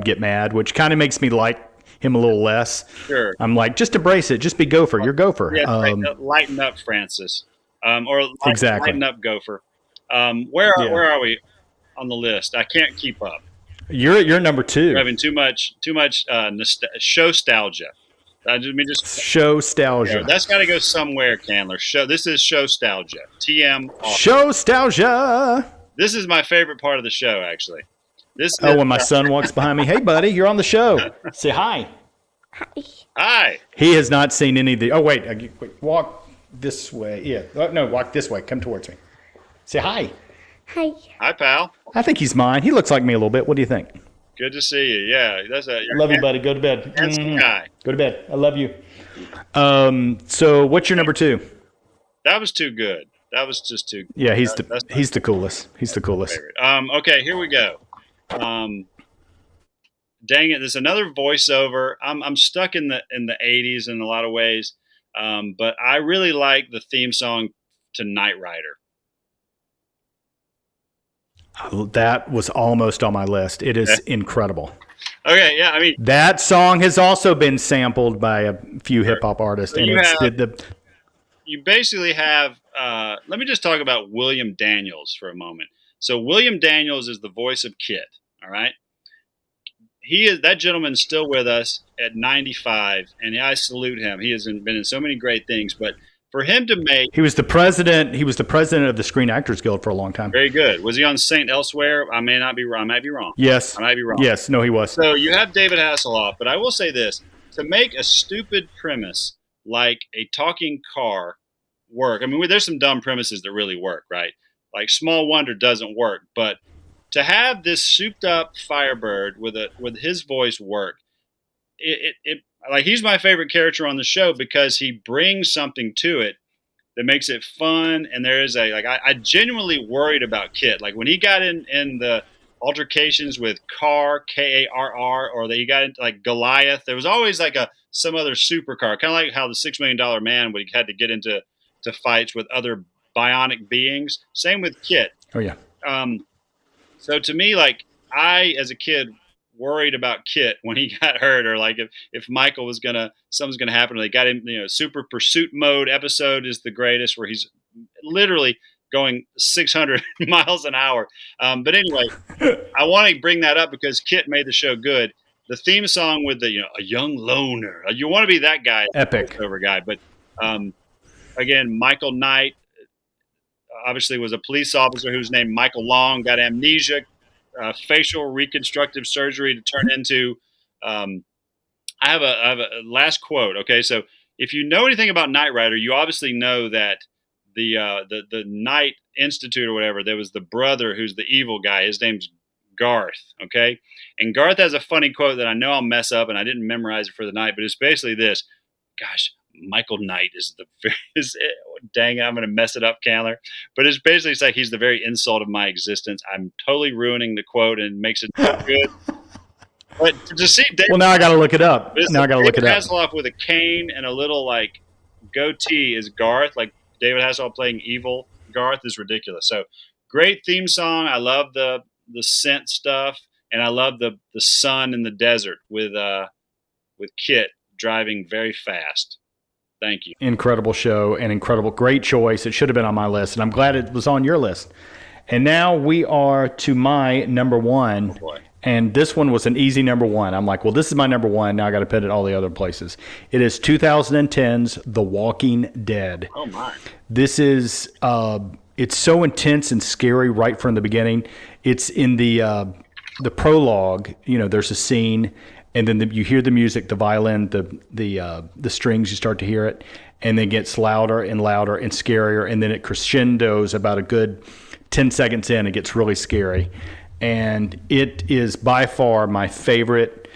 get mad, which kind of makes me like him a little less. Sure. I'm like, just embrace it. Just be Gopher. You're Gopher. Yeah, lighten up, Francis. Exactly. Lighten up, Gopher. Where are we on the list? I can't keep up. You're number 2. We're having too much show-stalgia. Show-stalgia. Yeah, that's got to go somewhere, Candler. This is show-stalgia. TM. Show-stalgia. This is my favorite part of the show, actually. When my son walks behind me, hey, buddy, you're on the show. Say hi. Hi. He has not seen any of the. Oh, wait. Walk this way. Yeah. No, walk this way. Come towards me. Say hi. Hi. Hi, pal. I think he's mine. He looks like me a little bit. What do you think? Good to see you. Yeah, I love you, buddy. Go to bed. Handsome guy. Go to bed. I love you. So what's your number 2? That was too good. That was just too good. Yeah, he's the coolest. He's the coolest. Okay, here we go. Dang it! There's another voiceover. I'm stuck in the 80s in a lot of ways, but I really like the theme song to Knight Rider. That was almost on my list. It is incredible. Okay, yeah, I mean that song has also been sampled by a few hip hop artists, and you basically have. Let me just talk about William Daniels for a moment. So William Daniels is the voice of Kit. All right, that gentleman's still with us at 95, and I salute him. He has been in so many great things, but for him to make, he was the president of the Screen Actors Guild for a long time. Very good. Was he on Saint Elsewhere? I may not be wrong. I might be wrong. Yes. I might be wrong. Yes. No, he was. So you have David Hasselhoff, but I will say this: to make a stupid premise like a talking car work. I mean, there's some dumb premises that really work, right? Like Small Wonder doesn't work, but to have this souped up Firebird with his voice work, it like he's my favorite character on the show because he brings something to it that makes it fun. And there is I genuinely worried about Kit. Like when he got in the altercations with Karr, or that he got into like Goliath, there was always like some other supercar, kind of like how the $6 Million Man would had to get into fights with other bionic beings. Same with Kit. Oh yeah. So to me, like I, as a kid, worried about Kit when he got hurt, or like if Michael was something's gonna happen, or they got him, Super Pursuit Mode episode is the greatest, where he's literally going 600 miles an hour. But anyway, I want to bring that up because Kit made the show good. The theme song with the a young loner, you want to be that guy, epic over guy. But again, Michael Knight obviously was a police officer who's named Michael Long, got amnesia, facial reconstructive surgery to turn into. I have a last quote. Okay, so if you know anything about Knight Rider, you obviously know that the Knight Institute or whatever. There was the brother who's the evil guy. His name's Garth. Okay, and Garth has a funny quote that I know I'll mess up, and I didn't memorize it for the night, but it's basically this. Gosh, Michael Knight is dang it, I'm going to mess it up, Candler. But it's like he's the very insult of my existence. I'm totally ruining the quote and makes it good. But to see David, well, now I got to look it up. Now I got to look it up. Hasselhoff with a cane and a little like goatee is Garth. Like David Hasselhoff playing evil Garth is ridiculous. So great theme song. I love the synth stuff, and I love the sun in the desert with Kit driving very fast. Thank you. Incredible show and great choice. It should have been on my list, and I'm glad it was on your list. And now we are to my number one. Oh boy. And this one was an easy number one. I'm like, well, this is my number one. Now I got to put it all the other places. It is 2010's The Walking Dead. Oh my! This is it's so intense and scary right from the beginning. It's in the prologue. You know, there's a scene, and then you hear the music, the violin, the strings. You start to hear it, and then it gets louder and louder and scarier, and then it crescendos about a good 10 seconds in. It gets really scary. And it is by far my favorite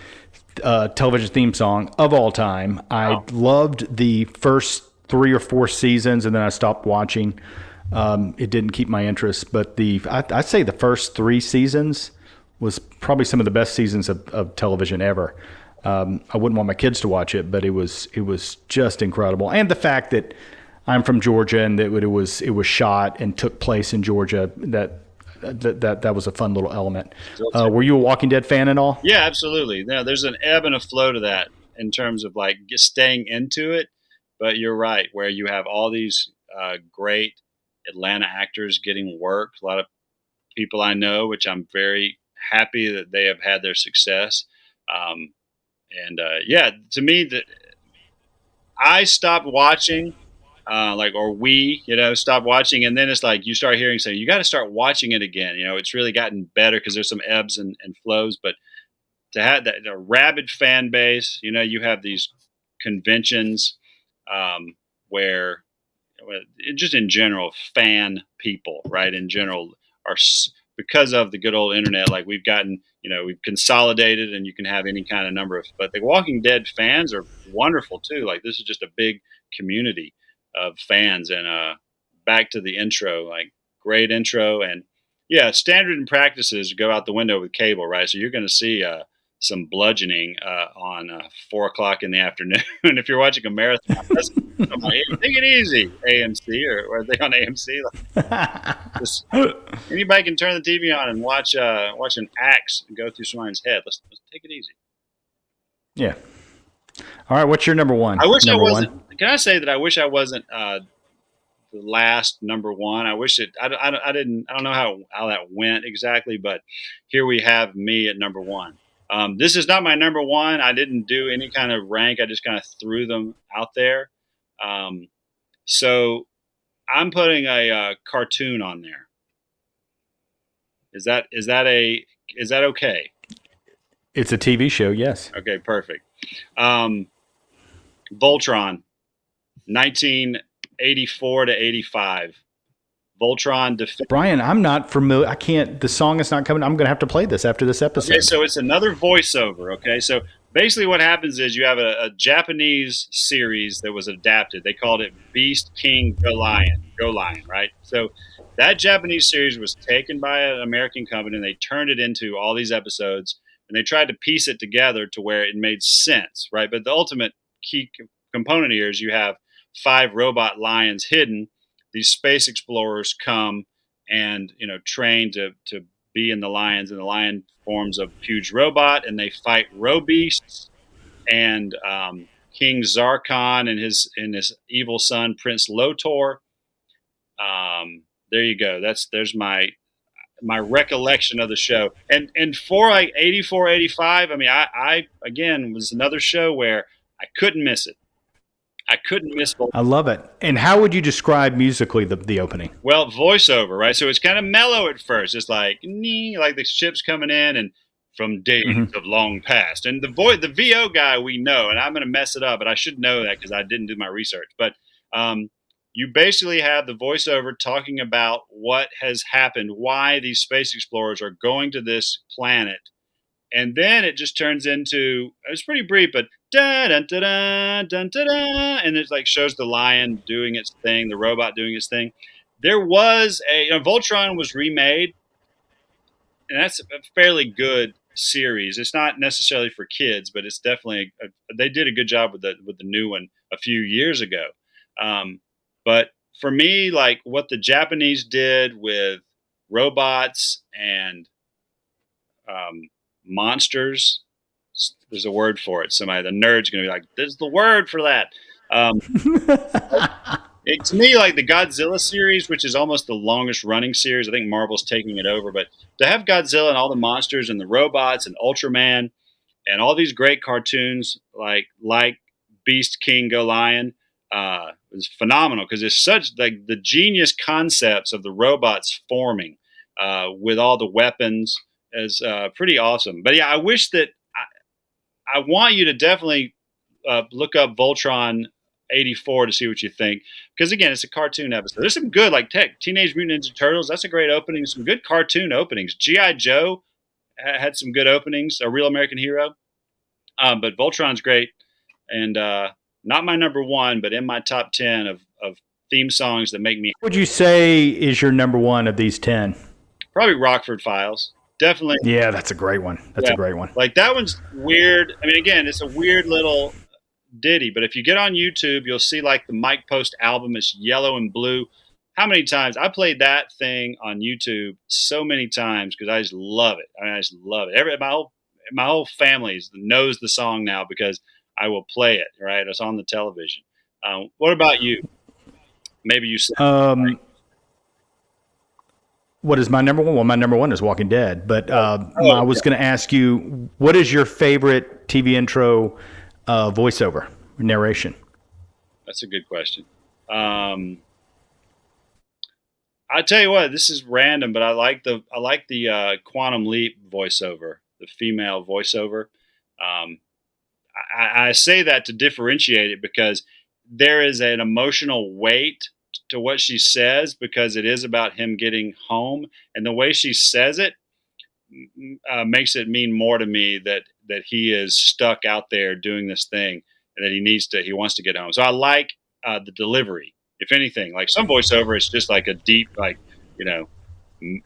television theme song of all time. I loved the first 3 or 4 seasons, and then I stopped watching. It didn't keep my interest, but I'd say the first 3 seasons was probably some of the best seasons of television ever. I wouldn't want my kids to watch it, but it was just incredible. And the fact that I'm from Georgia and that it was shot and took place in Georgia, that was a fun little element. Were you a Walking Dead fan at all? Yeah, absolutely. No, there's an ebb and a flow to that in terms of like staying into it. But you're right, where you have all these great Atlanta actors getting work. A lot of people I know, which I'm very happy that they have had their success. To me, I stopped watching. We stop watching, and then it's like you start hearing saying you got to start watching it again. You know, it's really gotten better because there's some ebbs and flows, but to have that a rabid fan base, you know, you have these conventions where just in general fan people, right? In general, are because of the good old internet, like we've gotten, you know, we've consolidated, and you can have any kind of number of. But the Walking Dead fans are wonderful too. Like this is just a big community of fans. And back to the intro, like great intro. And yeah, standard and practices go out the window with cable, right? So you're going to see some bludgeoning on 4 o'clock in the afternoon. If you're watching a marathon, I'm like, hey, take it easy, AMC, or are they on AMC? Anybody can turn the TV on and watch an axe go through someone's head. Let's take it easy. Yeah. All right, what's your number one? I wish I wasn't. Can I say that I wish I wasn't the last number one? I wish it. I don't know how that went exactly, but here we have me at number one. This is not my number one. I didn't do any kind of rank. I just kind of threw them out there. So I'm putting a cartoon on there. Is that okay? It's a TV show, yes. Okay, perfect. Voltron, 1984 to 85. Voltron. Brian, I'm not familiar. I can't. The song is not coming. I'm going to have to play this after this episode. Okay, so it's another voiceover. Okay, so basically what happens is you have a Japanese series that was adapted. They called it Beast King Go Lion, right? So that Japanese series was taken by an American company, and they turned it into all these episodes, and they tried to piece it together to where it made sense, right? But the ultimate key component here is you have 5 robot lions hidden. These space explorers come and, you know, train to be in the lions, and the lion forms a huge robot, and they fight robeasts and King Zarkon and his evil son Prince Lotor. There you go. There's my recollection of the show. And for like 84, 85, I mean, I again was another show where I couldn't miss it. I couldn't miss both. I love it. And how would you describe musically the opening? Well, voiceover, right? So it's kind of mellow at first. It's like like the ship's coming in and from days of long past. And the VO guy we know, and I'm going to mess it up, but I should know that because I didn't do my research. But you basically have the voiceover talking about what has happened, why these space explorers are going to this planet. And then it just turns into, it's pretty brief, but da da da da da da da, and it like shows the lion doing its thing, the robot doing its thing. There was Voltron was remade, and that's a fairly good series. It's not necessarily for kids, but it's definitely they did a good job with the new one a few years ago. But for me, like what the Japanese did with robots and monsters, there's a word for it. Somebody, the nerd's going to be like, "There's the word for that." Um, to me, like the Godzilla series, which is almost the longest running series. I think Marvel's taking it over, but to have Godzilla and all the monsters and the robots and Ultraman and all these great cartoons like Beast King Go Lion is phenomenal because it's such like the genius concepts of the robots forming with all the weapons is pretty awesome. But yeah, I wish that I want you to definitely look up Voltron 84 to see what you think. Because again, it's a cartoon episode. There's some good like Teenage Mutant Ninja Turtles. That's a great opening. Some good cartoon openings. G.I. Joe had some good openings. A Real American Hero. But Voltron's great, and not my number one, but in my top 10 of theme songs that make me. What would you say is your number one of these 10? Probably Rockford Files. Definitely. Yeah, that's a great one. That's a great one. Like that one's weird. I mean, again, it's a weird little ditty, but if you get on YouTube, you'll see like the Mike Post album is yellow and blue. How many times I played that thing on YouTube so many times because I just love it. I mean, I just love it. My whole family knows the song now because I will play it. Right, it's on the television. What about you? Maybe you said. What is my number one? Well, my number one is Walking Dead. But I was going to ask you, what is your favorite TV intro voiceover narration? That's a good question. I tell you what, this is random, but I like the Quantum Leap voiceover, the female voiceover. I say that to differentiate it because there is an emotional weight to what she says because it is about him getting home, and the way she says it makes it mean more to me that he is stuck out there doing this thing and that he wants to get home. So I like the delivery. If anything, like some voiceover, it's just like a deep, like,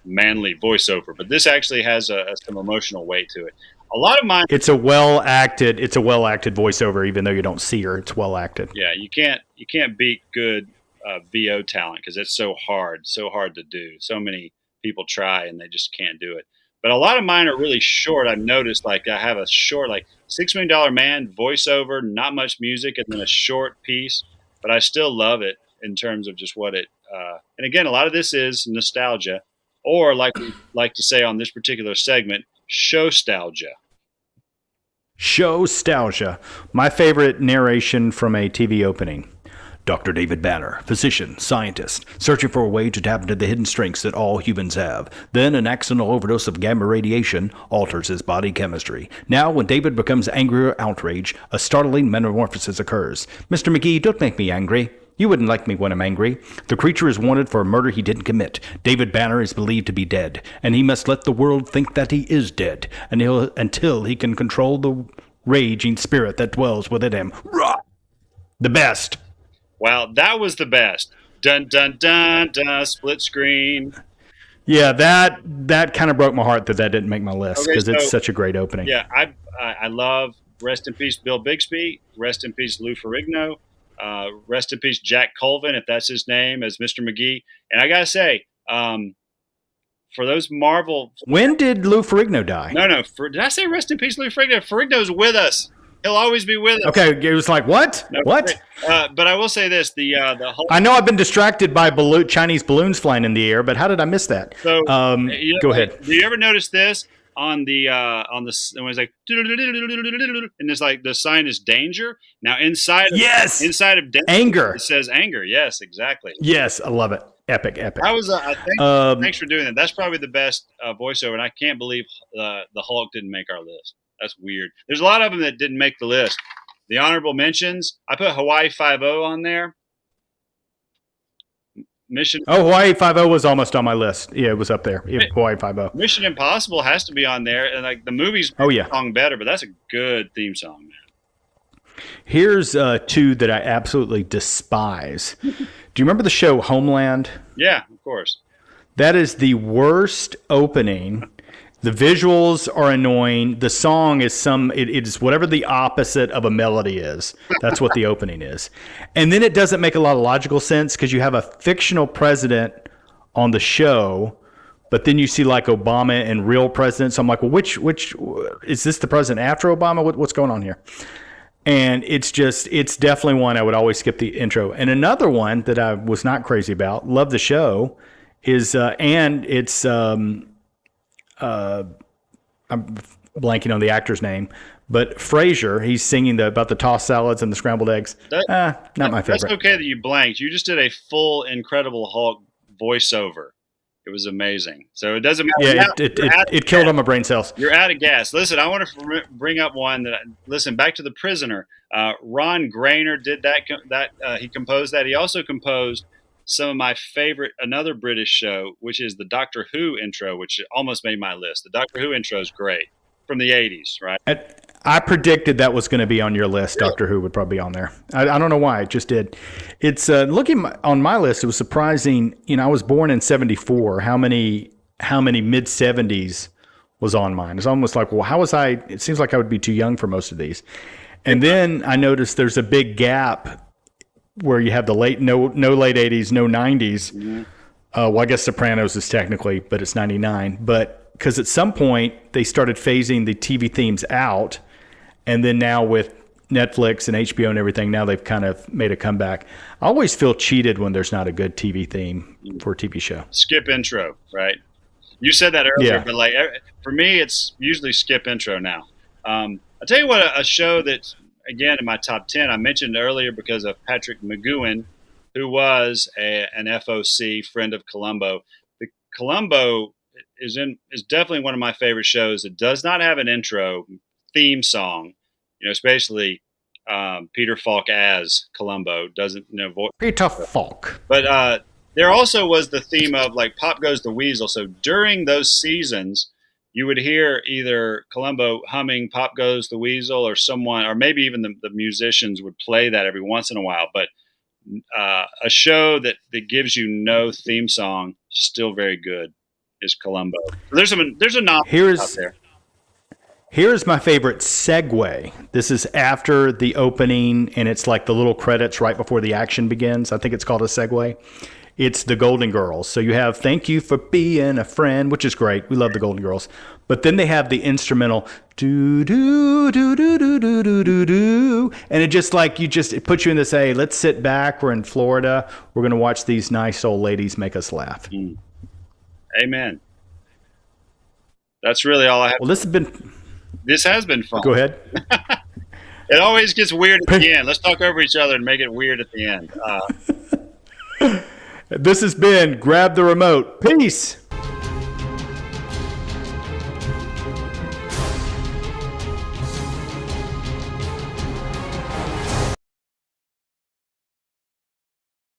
manly voiceover, but this actually has some emotional weight to it. A lot of mine. It's a well acted voiceover, even though you don't see her. It's well acted. Yeah, you can't beat good VO talent because it's so hard to do. So many people try and they just can't do it. But a lot of mine are really short. I've noticed, like I have a short, like $6 Million Man voiceover, not much music, and then a short piece. But I still love it in terms of just what it. And again, a lot of this is nostalgia, or like we like to say on this particular segment, showstalgia. Showstalgia. My favorite narration from a TV opening. Dr. David Banner, physician, scientist, searching for a way to tap into the hidden strengths that all humans have. Then an accidental overdose of gamma radiation alters his body chemistry. Now, when David becomes angry or outraged, a startling metamorphosis occurs. Mr. McGee, don't make me angry. You wouldn't like me when I'm angry. The creature is wanted for a murder he didn't commit. David Banner is believed to be dead, and he must let the world think that he is dead until he can control the raging spirit that dwells within him. The best. Wow, that was the best. Dun, dun, dun, dun, split screen. Yeah, that kind of broke my heart that didn't make my list because it's such a great opening. Yeah, I love rest in peace Bill Bixby, rest in peace Lou Ferrigno, rest in peace Jack Colvin, if that's his name, as Mr. McGee. And I got to say, for those Marvel... When did Lou Ferrigno die? No. Did I say rest in peace Lou Ferrigno? Ferrigno's with us. He'll always be with us. Okay, it was like, what? No, what? But I will say this: the whole. I know I've been distracted by Chinese balloons flying in the air, but how did I miss that? So, go ahead. Do you ever notice this on the when it's like, and it's like the sign is danger. Now inside of danger, anger. It says anger. Yes, exactly. Yes, I love it. Epic. I was. Thanks for doing that. That's probably the best voiceover, and I can't believe the Hulk didn't make our list. That's weird. There's a lot of them that didn't make the list. The honorable mentions, I put Hawaii Five-0 on there. Mission Oh, Hawaii Five-O was almost on my list. Yeah, it was up there. Yeah, Hawaii Five-O. Mission Impossible has to be on there, and like the movie's Oh, yeah. song better, but that's a good theme song, man. Here's two that I absolutely despise. Do you remember the show Homeland? Yeah, of course. That is the worst opening. The visuals are annoying. The song is it is whatever the opposite of a melody is. That's what the opening is. And then it doesn't make a lot of logical sense because you have a fictional president on the show, but then you see like Obama and real presidents. So I'm like, well, which is this the president after Obama? What's going on here? And it's definitely one I would always skip the intro. And another one that I was not crazy about, love the show, is and it's I'm blanking on the actor's name, but Frasier, he's singing about the tossed salads and the scrambled eggs. Not my favorite. That's okay that you blanked. You just did a full Incredible Hulk voiceover. It was amazing. So it doesn't matter. Yeah, it killed all my brain cells. You're out of gas. Listen, I want to bring up one that. Listen, back to The Prisoner. Ron Grainer did that. He composed that. He also composed some of my favorite, another British show, which is the Doctor Who intro, which almost made my list. The Doctor Who intro is great, from the 80s, right? I predicted that was going to be on your list. Really? Doctor Who would probably be on there. I don't know why. It just did. It's looking on my list, it was surprising. I was born in 74. How many mid-70s was on mine? It's almost like, well, how was I? It seems like I would be too young for most of these. And then I noticed there's a big gap where you have the no late 80s, no 90s. Mm-hmm. Well, I guess Sopranos is technically, but it's 99. But because at some point they started phasing the TV themes out, and then now with Netflix and HBO and everything, now they've kind of made a comeback. I always feel cheated when there's not a good TV theme for a TV show. Skip intro, right? You said that earlier, but like for me, it's usually skip intro now. I'll tell you what, a show that's, again, in my top 10, I mentioned earlier because of Patrick McGoohan, who was an FOC, friend of Columbo. The Columbo is definitely one of my favorite shows. It does not have an intro theme song, especially Peter Falk as Columbo doesn't Peter Falk. But there also was the theme of like Pop Goes the Weasel. So during those seasons, you would hear either Columbo humming Pop Goes the Weasel or someone, or maybe even the musicians would play that every once in a while. But a show that gives you no theme song, still very good, is Columbo. There's a novel out there. Here's my favorite segue. This is after the opening, and it's like the little credits right before the action begins. I think it's called a segue. It's the Golden Girls. So you have Thank You for Being a Friend, which is great. We love the Golden Girls. But then they have the instrumental do do do do do do do do do, and it puts you in this, hey, let's sit back. We're in Florida. We're going to watch these nice old ladies make us laugh. Amen. That's really all I have. Well, this has been fun. Go ahead. It always gets weird at the end. Let's talk over each other and make it weird at the end. This has been Grab the Remote. Peace.